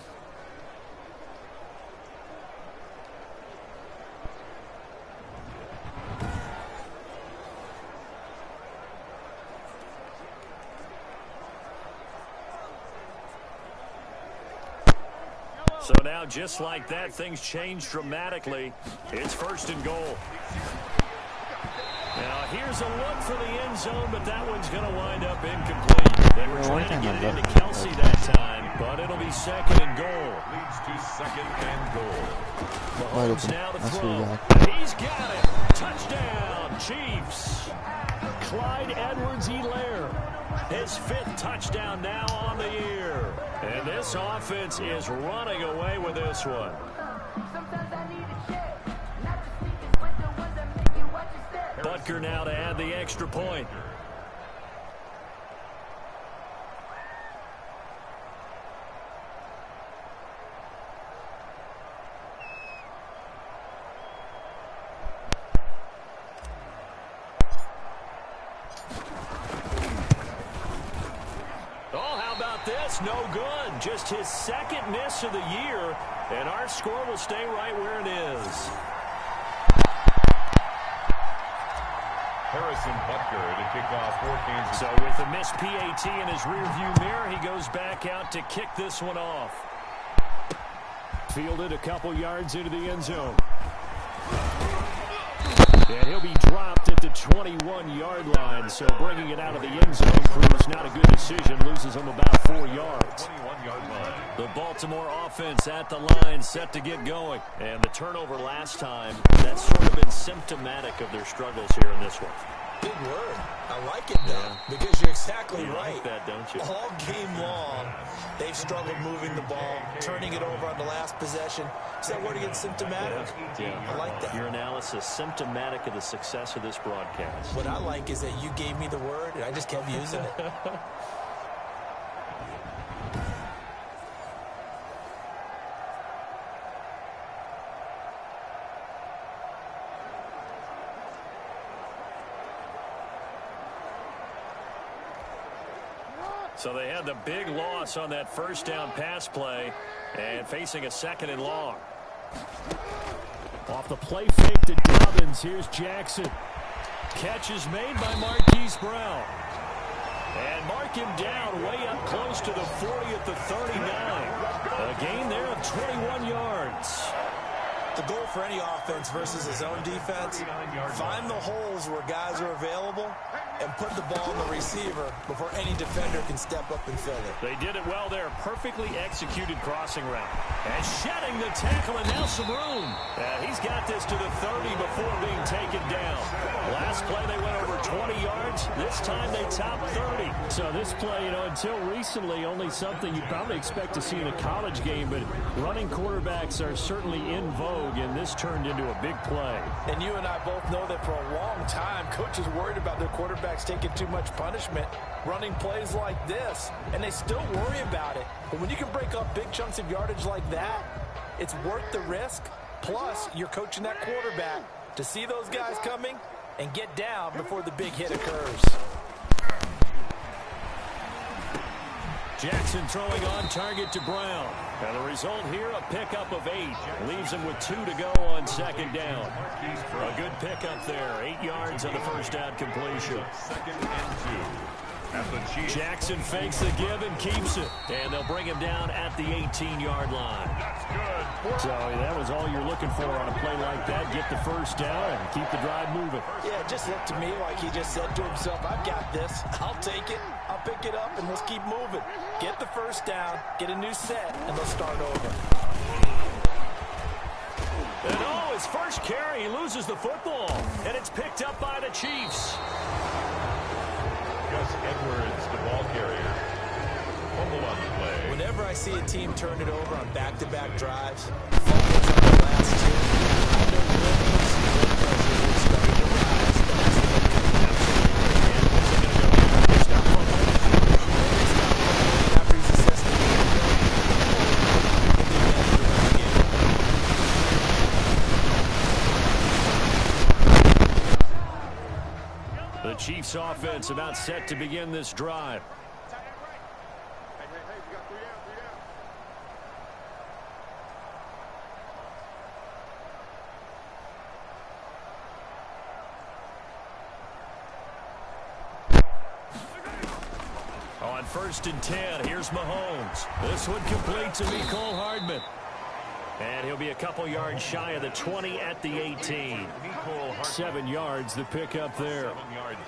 So now, just like that, things change dramatically. It's 1st and goal. Now, here's a look for the end zone, but that one's going to wind up incomplete. They were trying to get it into Kelsey that time, but it'll be 2nd and goal. Leads to 2nd and goal. Mahomes now to throw. He's got it. Touchdown, Chiefs. Clyde Edwards-Helaire. His 5th touchdown now on the year. And this offense is running away with this one. Butker now to add the extra point. No good. Just his 2nd miss of the year, and our score will stay right where it is. Harrison Butker to kick off for Kansas. So with the missed PAT in his rearview mirror, he goes back out to kick this one off. Fielded a couple yards into the end zone. And he'll be dropped at the 21-yard line, so bringing it out of the end zone proves not a good decision. Loses him about 4 yards. 21-yard line. The Baltimore offense at the line, set to get going. And the turnover last time, that's sort of been symptomatic of their struggles here in this one. Big word. I like it, though, because you're exactly right. Like that, don't you? All game long, they've struggled moving the ball, turning it over on the last possession. Is that word again, symptomatic? Yeah. I like that. Your analysis, symptomatic of the success of this broadcast. What I like is that you gave me the word, and I just kept using it. So they had the big loss on that 1st down pass play and facing a 2nd and long. Off the play fake to Dobbins. Here's Jackson. Catch is made by Marquise Brown. And mark him down way up close to the 40 at the 39. A gain there of 21 yards. The goal for any offense versus a zone defense, find the holes where guys are available and put the ball on the receiver before any defender can step up and fill it. They did it well there. Perfectly executed crossing route. And shedding the tackle, and now some room. He's got this to the 30 before being taken down. Last play they went over 20 yards. This time they topped 30. So this play, until recently, only something you'd probably expect to see in a college game, but running quarterbacks are certainly in vogue, and this turned into a big play. And you and I both know that for a long time, coaches worried about their quarterbacks taking too much punishment, running plays like this, and they still worry about it. But when you can break up big chunks of yardage like that, it's worth the risk. Plus, you're coaching that quarterback to see those guys coming and get down before the big hit occurs. Jackson throwing on target to Brown. And the result here, a pickup of 8. Leaves him with 2 to go on 2nd down. A good pickup there. 8 yards on the 1st down completion. 2nd and 2. at the Chiefs. Jackson fakes the give and keeps it. And they'll bring him down at the 18-yard line. That's good. So that was all you're looking for on a play like that. Get the first down and keep the drive moving. Yeah, it just looked to me like he just said to himself, I've got this. I'll take it. I'll pick it up, and let's keep moving. Get the first down, get a new set, and let's start over. And oh, his first carry, he loses the football. And it's picked up by the Chiefs. Gus Edwards, the ball carrier. Fumble on the play. Whenever I see a team turn it over on back-to-back drives, fumbles on the last two, I know winners and pressure is starting to rise. And that's the way it comes. And what's it going to go? They stop fumbling. They stop fumbling after he's assessed the game. And they manage to win the game. The Chiefs offense about set to begin this drive. On 1st and 10, here's Mahomes. This one complete to Mecole Hardman. And he'll be a couple yards shy of the 20 at the 18. 7 yards the pickup there.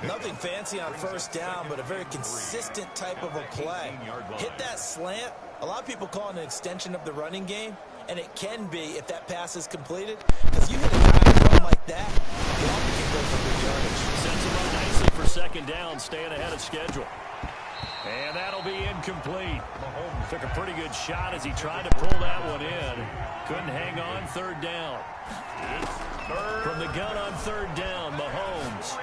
Nothing fancy on first down, but a very consistent type of a play. Hit that slant. A lot of people call it an extension of the running game, and it can be if that pass is completed. Because you hit a diamond run like that, you often can go for big yardage. Sends him up nicely for 2nd down, staying ahead of schedule. And that'll be incomplete. Mahomes took a pretty good shot as he tried to pull that one in. Couldn't hang on 3rd down. From the gun on 3rd down, Mahomes.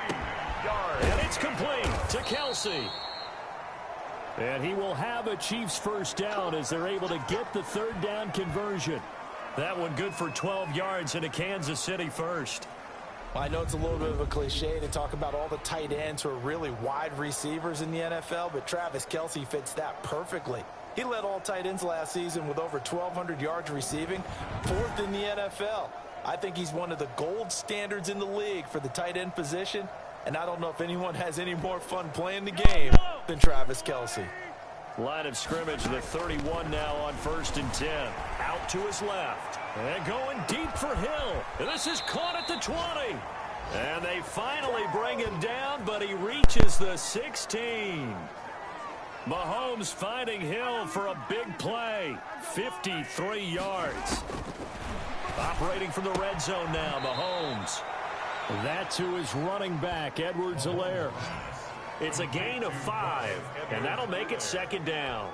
And it's complete to Kelsey. And he will have a Chiefs first down as they're able to get the 3rd down conversion. That one good for 12 yards into Kansas City first. I know it's a little bit of a cliche to talk about all the tight ends who are really wide receivers in the NFL, but Travis Kelce fits that perfectly. He led all tight ends last season with over 1,200 yards receiving, 4th in the NFL. I think he's one of the gold standards in the league for the tight end position, and I don't know if anyone has any more fun playing the game than Travis Kelce. Line of scrimmage, the 31 now on 1st and 10. Out to his left. And going deep for Hill. And this is caught at the 20. And they finally bring him down, but he reaches the 16. Mahomes finding Hill for a big play. 53 yards. Operating from the red zone now, Mahomes. That to his running back, Edwards-Helaire. It's a gain of 5, and that'll make it 2nd down.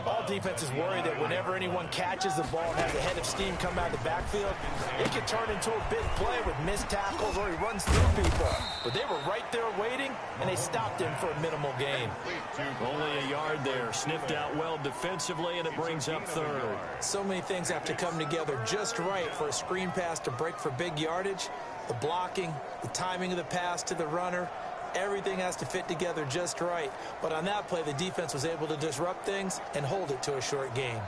All defenses worry that whenever anyone catches the ball and has a head of steam come out of the backfield, it can turn into a big play with missed tackles or he runs through people. But they were right there waiting, and they stopped him for a minimal gain. Only a yard there. Sniffed out well defensively, and it brings up 3rd. So many things have to come together just right for a screen pass to break for big yardage. The blocking, the timing of the pass to the runner, everything has to fit together just right. But on that play, the defense was able to disrupt things and hold it to a short gain.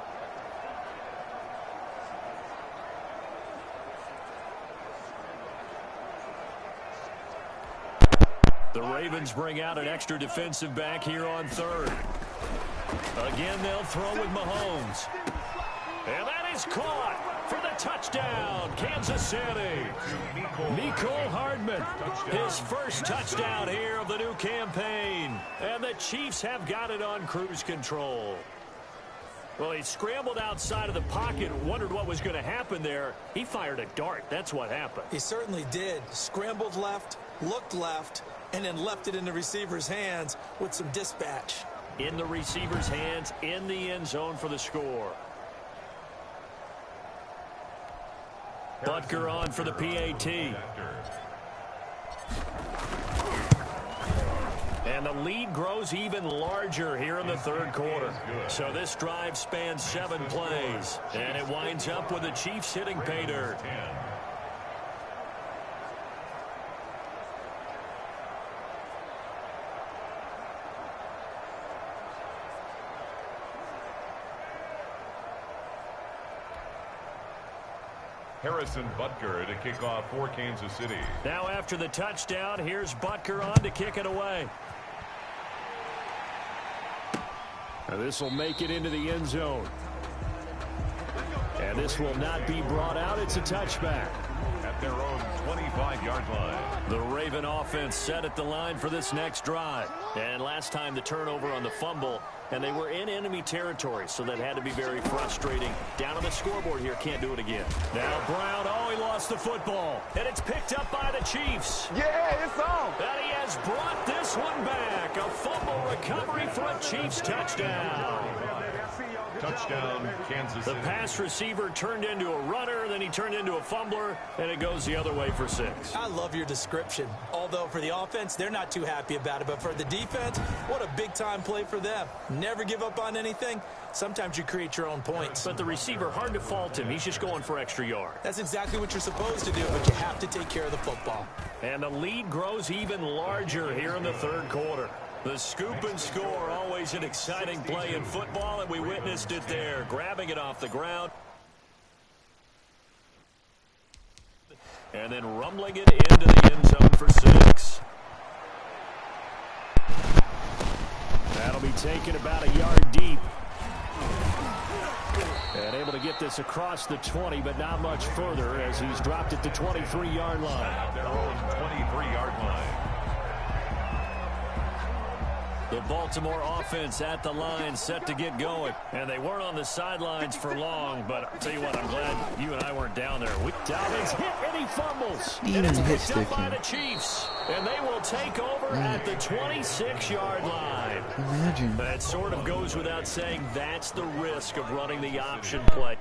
The Ravens bring out an extra defensive back here on 3rd. Again, they'll throw with Mahomes. And that is caught for the touchdown, Kansas City. Mecole Hardman, his first touchdown here of the new campaign. And the Chiefs have got it on cruise control. Well, he scrambled outside of the pocket, wondered what was going to happen there. He fired a dart. That's what happened. He certainly did. Scrambled left, looked left, and then left it in the receiver's hands with some dispatch. In the receiver's hands, in the end zone for the score. Butker on for the PAT. And the lead grows even larger here in the 3rd quarter. So this drive spans 7 plays. And it winds up with the Chiefs hitting pay dirt. Harrison Butker to kick off for Kansas City. Now after the touchdown, here's Butker on to kick it away. And this will make it into the end zone. And this will not be brought out. It's a touchback. At their own 25-yard line. The Raven offense set at the line for this next drive. And last time the turnover on the fumble, and they were in enemy territory, so that had to be very frustrating. Down on the scoreboard here, can't do it again. Now Brown, oh, he lost the football. And it's picked up by the Chiefs. Yeah, it's on. And he has brought this one back. A fumble recovery for a Chiefs touchdown. Touchdown, Kansas The City. pass receiver turned into a runner, then he turned into a fumbler, and it goes the other way for 6. I love your description. Although for the offense, they're not too happy about it. But for the defense, what a big-time play for them. Never give up on anything. Sometimes you create your own points. But the receiver, hard to fault him. He's just going for extra yards. That's exactly what you're supposed to do, but you have to take care of the football. And the lead grows even larger here in the third quarter. The scoop and score, always an exciting play in football, and we witnessed it there, grabbing it off the ground. And then rumbling it into the end zone for 6. That'll be taken about a yard deep. And able to get this across the 20, but not much further as he's dropped at the 23-yard line. Their own 23-yard line. The Baltimore offense at the line, set to get going. And they weren't on the sidelines for long, but I'll tell you what, I'm glad you and I weren't down there. Dobbins hit and he fumbles. He And even it's hit picked up stick by him. the Chiefs. And they will take over at the 26-yard line. Imagine. That sort of goes without saying. That's the risk of running the option play.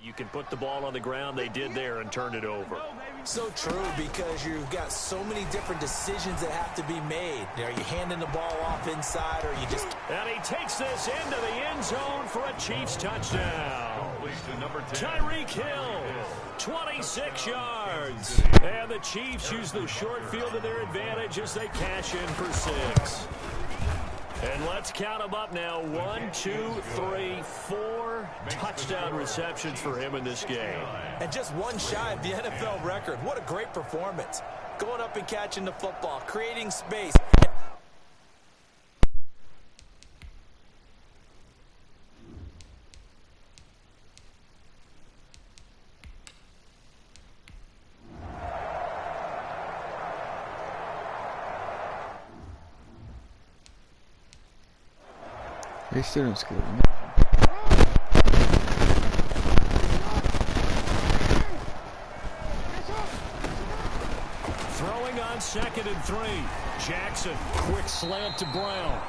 You can put the ball on the ground. They did there and turned it over. So true, because you've got so many different decisions that have to be made. Are you handing the ball off inside, or you just... And he takes this into the end zone for a Chiefs touchdown. To number 10. Tyreek Hill, 26 yards. And the Chiefs use the short field to their advantage as they cash in for 6. And let's count them up now. 1, 2, 3, 4 touchdown receptions for him in this game. And just one shy of the NFL record. What a great performance. Going up and catching the football, creating space. They still don't score. Throwing on 2nd and 3. Jackson, quick slant to Brown.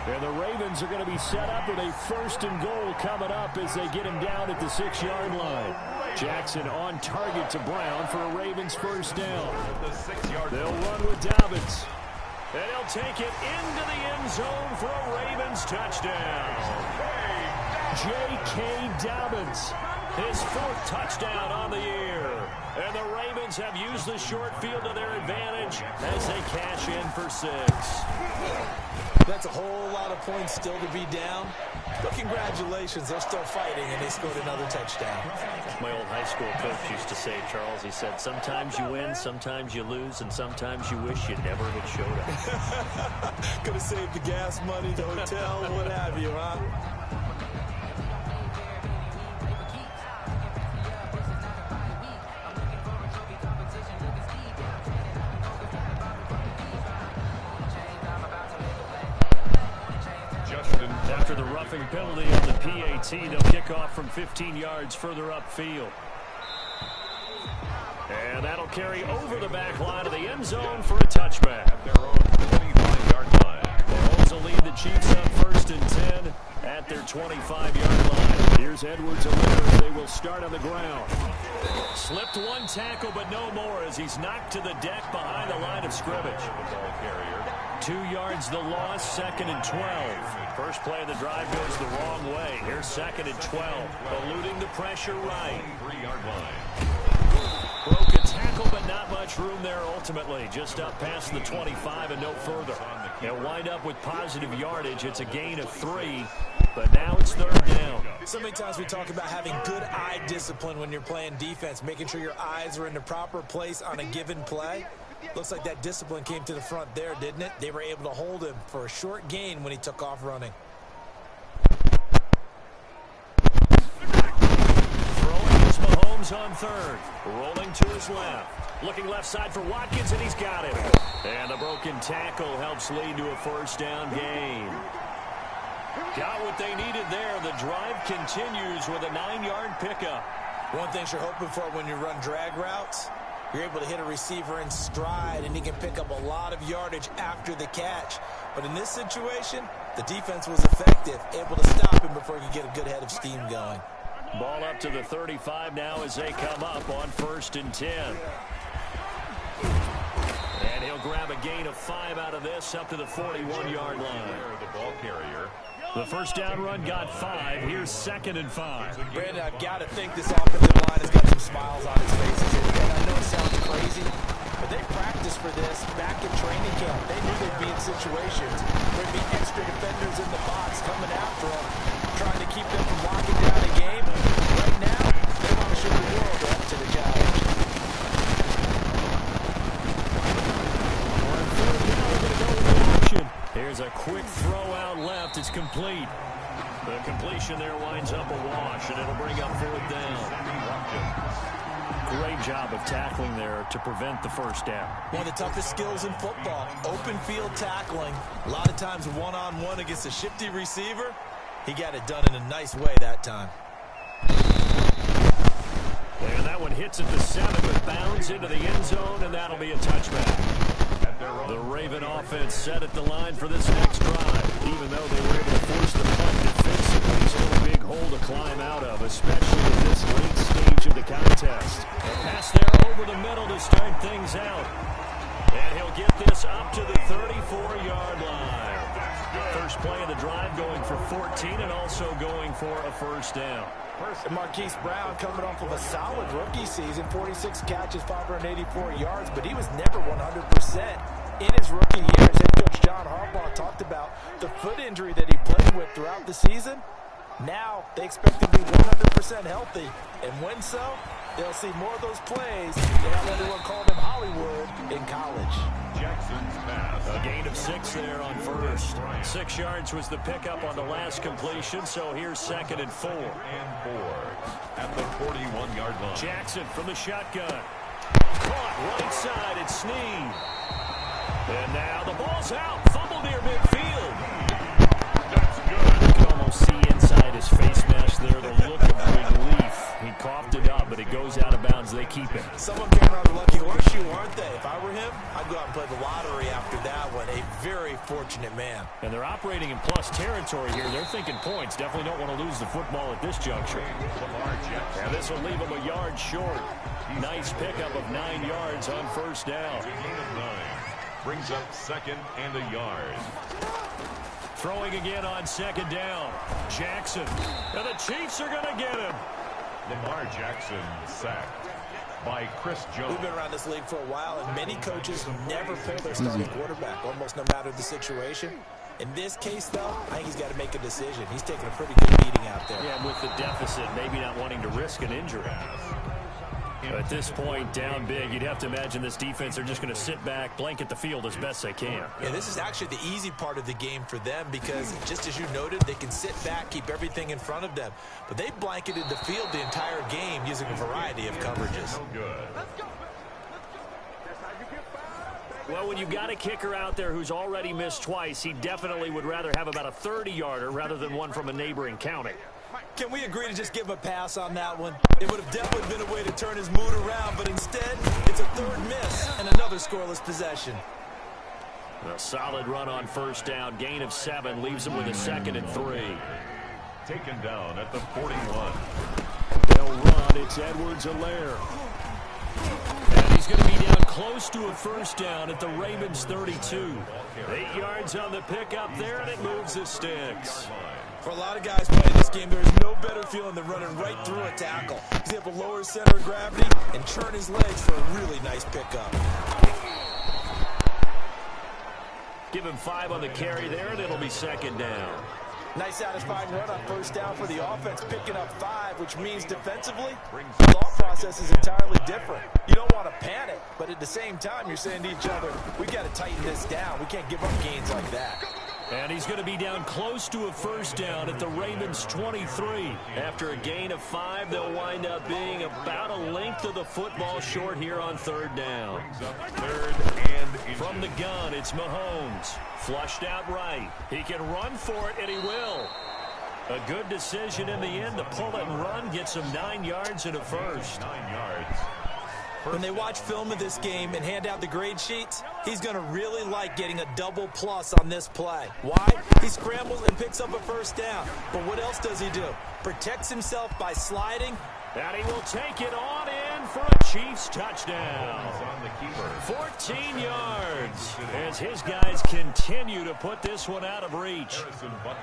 And the Ravens are going to be set up with a 1st and goal coming up as they get him down at the 6-yard line. Jackson on target to Brown for a Ravens 1st down. They'll run with Dobbins. And he'll take it into the end zone for a Ravens touchdown. J.K. Dobbins, his 4th touchdown on the year. And the Ravens have used the short field to their advantage as they cash in for 6. That's a whole lot of points still to be down. But congratulations, they're still fighting, and they scored another touchdown. My old high school coach used to say, Charles, he said, sometimes you win, sometimes you lose, and sometimes you wish you never had showed up. Could have saved the gas money, the hotel, what have you, huh? After the roughing penalty on the PAT, they'll kick off from 15 yards further upfield. And that'll carry over the back line of the end zone for a touchback. Their own 25-yard line. Mahomes will lead the Chiefs up 1st and 10 at their 25-yard line. Here's Edwards Alaire. They will start on the ground. Slipped one tackle, but no more as he's knocked to the deck behind the line of scrimmage. The ball carrier. 2 yards the loss, 2nd and 12. First play of the drive goes the wrong way. Here's 2nd and 12. Eluding the pressure right. 3-yard line. Broke a tackle, but not much room there ultimately. Just up past the 25 and no further. They'll wind up with positive yardage. It's a gain of 3, but now it's 3rd down. So many times we talk about having good eye discipline when you're playing defense, making sure your eyes are in the proper place on a given play. Looks like that discipline came to the front there, didn't it? They were able to hold him for a short gain when he took off running. Throwing is Mahomes on third. Rolling to his left. Looking left side for Watkins, and he's got him. And a broken tackle helps lead to a first down gain. Got what they needed there. The drive continues with a 9-yard pickup. One thing you're hoping for when you run drag routes, you're able to hit a receiver in stride, and he can pick up a lot of yardage after the catch. But in this situation, the defense was effective, able to stop him before he could get a good head of steam going. Ball up to the 35 now as they come up on 1st and 10. And he'll grab a gain of 5 out of this up to the 41-yard line. The ball carrier. The first down run got 5. Here's 2nd and 5. Brandon, I've got to think this offensive line has got some smiles on its faces here. And I know it sounds crazy, but they practiced for this back in training camp. They knew they'd be in situations where there'd be extra defenders in the box coming after them, trying to keep them from locking down a game. Right now, they want to show the world they're up to the challenge. On 3rd down, we're going to go with the action. Here's a quick throw out left. It's complete. The completion there winds up a wash, and it'll bring up 4th down. Great job of tackling there to prevent the first down. One of the toughest skills in football, open field tackling. A lot of times one-on-one against a shifty receiver. He got it done in a nice way that time. And that one hits at the 7, but bounds into the end zone, and that'll be a touchback. The Raven offense set at the line for this next drive. Even though they were able to force the punt defensively, still a big hole to climb out of, especially in this late stage of the contest. A pass there over the middle to start things out. And he'll get this up to the 34-yard line. First play of the drive going for 14 and also going for a first down. And Marquise Brown coming off of a solid rookie season, 46 catches, 584 yards, but he was never 100% in his rookie years. Head coach John Harbaugh talked about the foot injury that he played with throughout the season. Now they expect him to be 100% healthy, and when so, they'll see more of those plays than how everyone called him Hollywood in college. Jackson's pass. A gain of 6 there on first. 6 yards was the pickup on the last completion, so here's 2nd and 4. And 4 at the 41-yard line. Jackson from the shotgun. Caught right side, it's Snead. And now the ball's out. Fumble near midfield. That's good. You can almost see inside his face mask there the look of relief. He coughed it up, but it goes out of bounds. They keep it. Someone came around a lucky horseshoe, aren't they? If I were him, I'd go out and play the lottery after that one. A very fortunate man. And they're operating in plus territory here. They're thinking points. Definitely don't want to lose the football at this juncture. And this will leave them a yard short. Nice pickup of 9 yards on first down. Gain of 9 brings up 2nd and a yard. Throwing again on 2nd down. Jackson. And the Chiefs are going to get him. Lamar Jackson sacked by Chris Jones. We've been around this league for a while, and many coaches never pull their starting quarterback, almost no matter the situation. In this case, though, I think he's got to make a decision. He's taking a pretty good beating out there. Yeah, and with the deficit, maybe not wanting to risk an injury. At this point, down big, you'd have to imagine this defense are just going to sit back, blanket the field as best they can. Yeah, this is actually the easy part of the game for them because, just as you noted, they can sit back, keep everything in front of them. But they blanketed the field the entire game using a variety of coverages. No good. Well, when you've got a kicker out there who's already missed twice, he definitely would rather have about a 30-yarder rather than one from a neighboring county. Can we agree to just give him a pass on that one? It would have definitely been a way to turn his mood around, but instead, it's a 3rd miss and another scoreless possession. A solid run on first down. Gain of 7 leaves him with a 2nd and 3. Taken down at the 41. They'll run. It's Edwards-Helaire. And he's going to be down close to a first down at the Ravens 32. 8 yards on the pickup there, and it moves the sticks. For a lot of guys playing this game, there is no better feeling than running right through a tackle. He's able to lower his center of gravity and turn his legs for a really nice pickup. Give him 5 on the carry there, and it'll be 2nd down. Nice satisfying run on first down for the offense, picking up 5, which means defensively, the thought process is entirely different. You don't want to panic, but at the same time, you're saying to each other, we got to tighten this down. We can't give up gains like that. And he's going to be down close to a first down at the Ravens' 23. After a gain of 5, they'll wind up being about a length of the football short here on third down. Third and From the gun, it's Mahomes. Flushed out right. He can run for it, and he will. A good decision in the end to pull it and run, gets him 9 yards and a first. 9 yards. When they watch film of this game and hand out the grade sheets, he's going to really like getting a double plus on this play. Why? He scrambles and picks up a first down. But what else does he do? Protects himself by sliding. And he will take it on in for a Chiefs touchdown. On the keeper. 14 yards as his guys continue to put this one out of reach.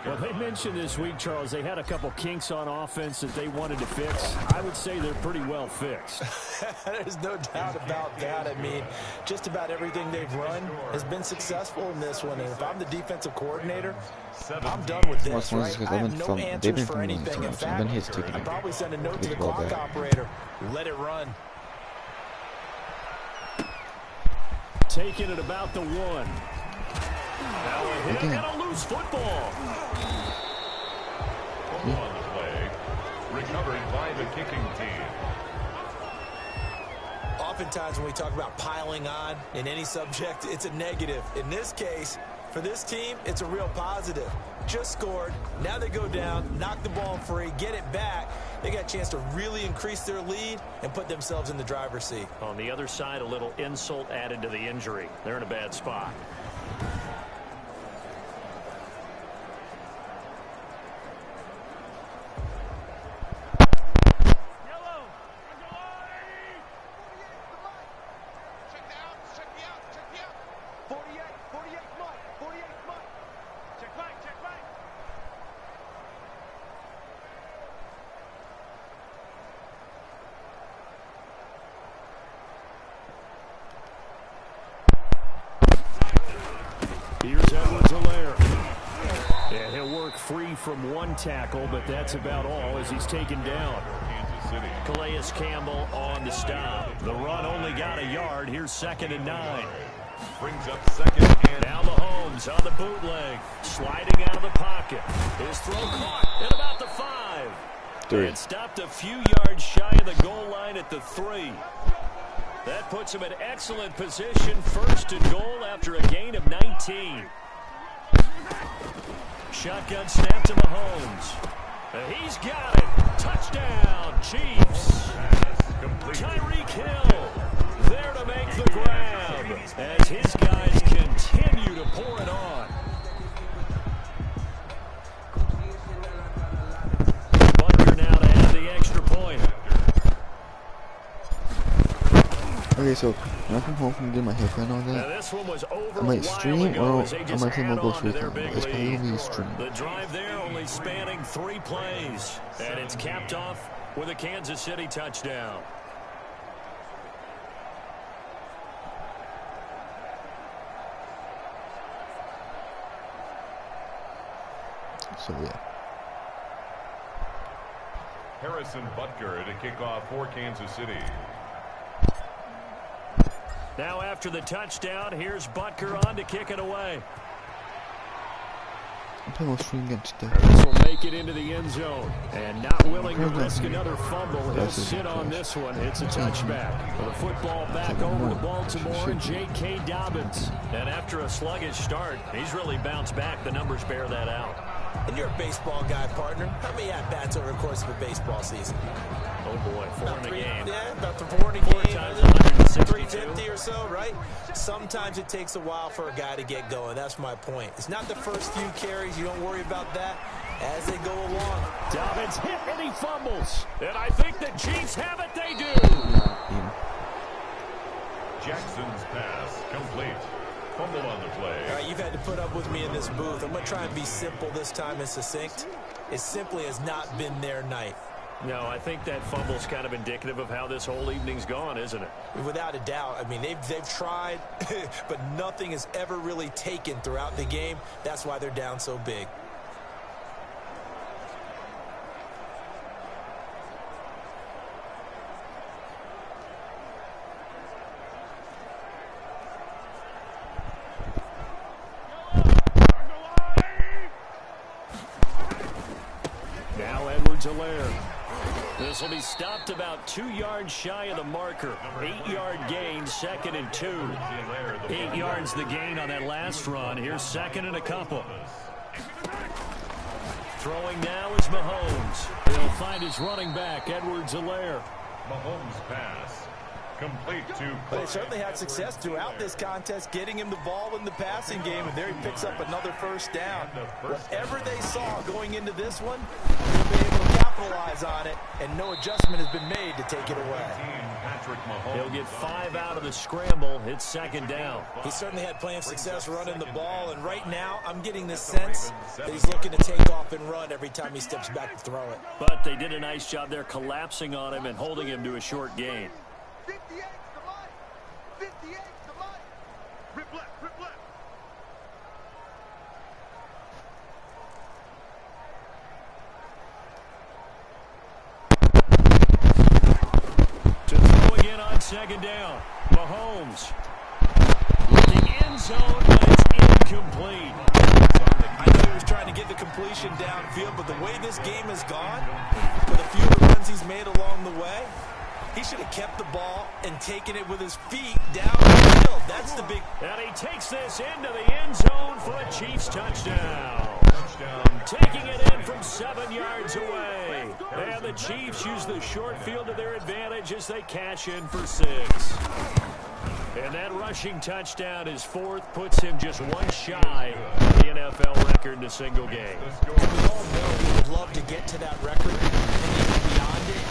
Well, they mentioned this week, Charles, they had a couple kinks on offense that they wanted to fix. I would say they're pretty well fixed. There's no doubt about that. I mean, just about everything they've run has been successful in this one. And if I'm the defensive coordinator, I'm done with this, right? I have no answers for anything. In fact, I'd probably send a note to the clock operator. Let it run. Taking it about the 1. Now a hit and a loose football. On the play. Recovered by the kicking team. Oftentimes when we talk about piling on in any subject, it's a negative. In this case, for this team, it's a real positive. Just scored. Now they go down, knock the ball free, get it back. They got a chance to really increase their lead and put themselves in the driver's seat. On the other side, a little insult added to the injury. They're in a bad spot. Free from one tackle, but that's about all as he's taken down. Kansas City. Calais Campbell on the stop. The run only got a yard. Here's 2nd and 9. Brings up 2nd and now Mahomes on the bootleg, sliding out of the pocket. His throw caught at about the 5. 3. And stopped a few yards shy of the goal line at the 3. That puts him in excellent position, 1st and goal after a gain of 19. Shotgun snap to Mahomes. He's got it. Touchdown, Chiefs. Tyreek Hill there to make the grab as his guys continue to pour it on. Butker now to add the extra point. Okay, so when I come home from getting my haircut and all Now that, this one was over I might stream or as they I just might play add mobile on to their stream. big It's probably lead. gonna be a stream. The drive there only spanning 3 plays, and it's capped off with a Kansas City touchdown. So yeah. Harrison Butker to kick off for Kansas City. Now after the touchdown, here's Butker on to kick it away. I'm playing a stream against the This will make it into the end zone. And not willing to risk another fumble. He'll sit on this one. It's a touchback. With a football back over to Baltimore and J.K. Dobbins. And after a sluggish start, he's really bounced back. The numbers bear that out. And you're a baseball guy, partner. How many at-bats over the course of a baseball season? Oh, boy, 4 in a game. Yeah, about the 4 in a 4 game. times 162. 350 or so, right? Sometimes it takes a while for a guy to get going. That's my point. It's not the first few carries. You don't worry about that as they go along. Dobbins hit and he fumbles. And I think the Chiefs have it. They do. Jackson's pass complete. Fumble on the play. All right, you've had to put up with me in this booth. I'm going to try and be simple this time and succinct. It simply has not been their night. No, I think that fumble's kind of indicative of how this whole evening's gone, isn't it? Without a doubt. I mean, they've tried, but nothing has ever really taken throughout the game. That's why they're down so big. This will be stopped about 2 yards shy of the marker. 8-yard gain, 2nd and 2. 8 yards the gain on that last run. Here's 2nd and a couple. Throwing now is Mahomes. He'll find his running back, Edwards-Helaire. Mahomes pass. Complete to. But they certainly had success throughout this contest, getting him the ball in the passing game, and there he picks up another first down. Whatever they saw going into this one, they'll be able to capitalize on it, and no adjustment has been made to take it away. He'll get 5 out of the scramble. It's 2nd down. He certainly had plenty of success running the ball, and right now I'm getting the sense that he's looking to take off and run every time he steps back to throw it. But they did a nice job there collapsing on him and holding him to a short gain. 58 to Mike. 58 to Mike. Rip left, rip left. To throw again on 2nd down. Mahomes. Looking end zone, but it's incomplete. I know he was trying to get the completion downfield, but the way this game has gone, with a few of the runs he's made along the way, he should have kept the ball and taken it with his feet down the field. That's the big... And he takes this into the end zone for a Chiefs touchdown. Taking it in from 7 yards away. And the Chiefs use the short field to their advantage as they cash in for 6. And that rushing touchdown, his 4th, puts him just 1 shy of the NFL record in a single game. We all know he would love to get to that record and even beyond it,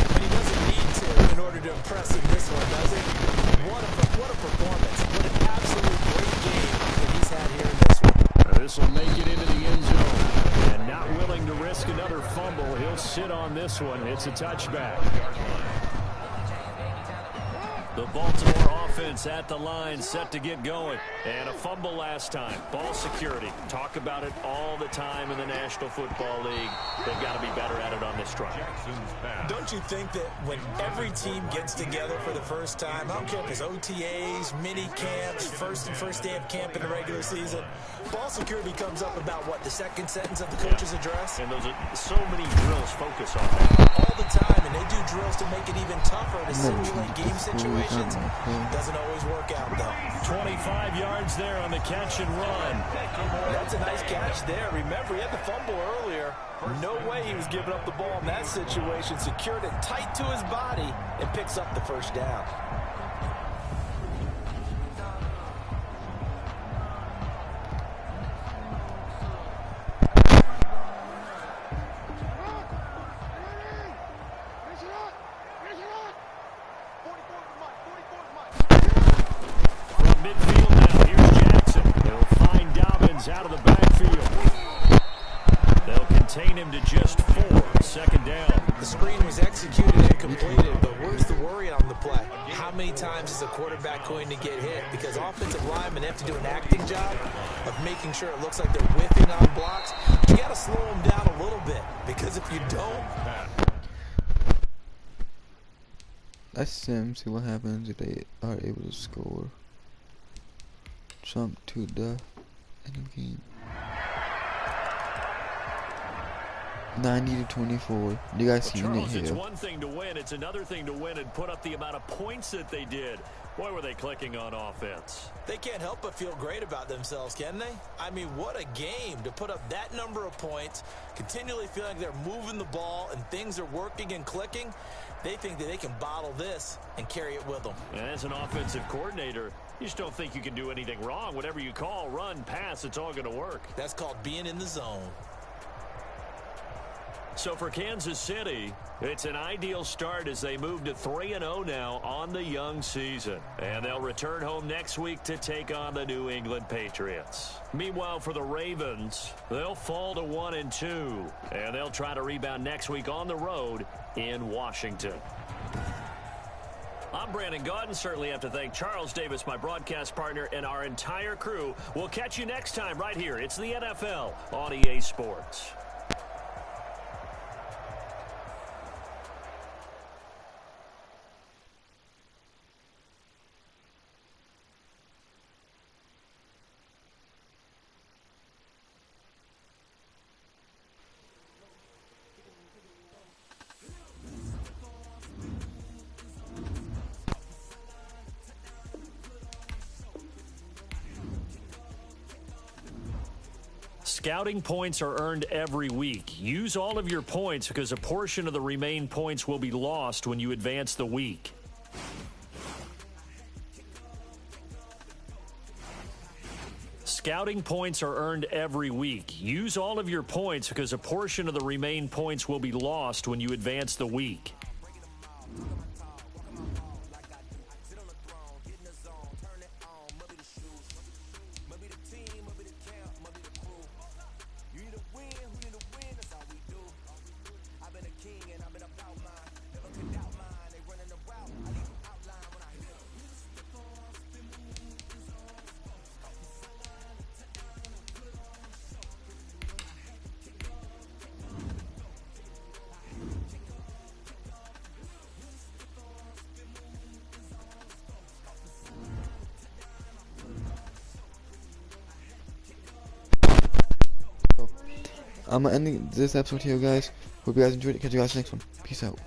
but he doesn't need to in order to impress in this one, does he? What a performance. What an absolute great game that he's had here in this one. This will make it into the end zone. And not willing to risk another fumble, he'll sit on this one. It's a touchback. The Baltimore offense at the line, set to get going. And a fumble last time. Ball security. Talk about it all the time in the National Football League. They've got to be better at it on this drive. Don't you think that when every team gets together for the first time, I don't care if it's OTAs, mini camps, first day of camp in the regular season, ball security comes up about what, the second sentence of the coach's address? And those are so many drills focus on that. All the time, and they do drills to make it even tougher to simulate game situations. Doesn't always work out, though. 25 yards there on the catch and run. That's a nice catch there. Remember, he had the fumble earlier. No way he was giving up the ball in that situation. Secured it tight to his body and picks up the first down. Out of the backfield. They'll contain him to just 4. 2nd down. The screen was executed and completed, but where's the worry on the play? How many times is a quarterback going to get hit? Because offensive linemen have to do an acting job of making sure it looks like they're whiffing on blocks. You got to slow them down a little bit, because if you don't... Let's see what happens if they are able to score. Jump to the end of the game. 90-24. You guys see it here. It's one thing to win, it's another thing to win and put up the amount of points that they did. Boy, were they clicking on offense. They can't help but feel great about themselves, can they? I mean, what a game to put up that number of points, continually feeling like they're moving the ball and things are working and clicking. They think that they can bottle this and carry it with them. And as an offensive coordinator, you just don't think you can do anything wrong. Whatever you call, run, pass, it's all going to work. That's called being in the zone. So for Kansas City, it's an ideal start as they move to 3-0 now on the young season. And they'll return home next week to take on the New England Patriots. Meanwhile, for the Ravens, they'll fall to 1-2. And they'll try to rebound next week on the road in Washington. I'm Brandon Gaudin. Certainly have to thank Charles Davis, my broadcast partner, and our entire crew. We'll catch you next time right here. It's the NFL on EA Sports. Scouting points are earned every week. Use all of your points because a portion of the remaining points will be lost when you advance the week. Scouting points are earned every week. Use all of your points because a portion of the remaining points will be lost when you advance the week. I'm ending this episode here, guys. Hope you guys enjoyed it. Catch you guys next one. Peace out.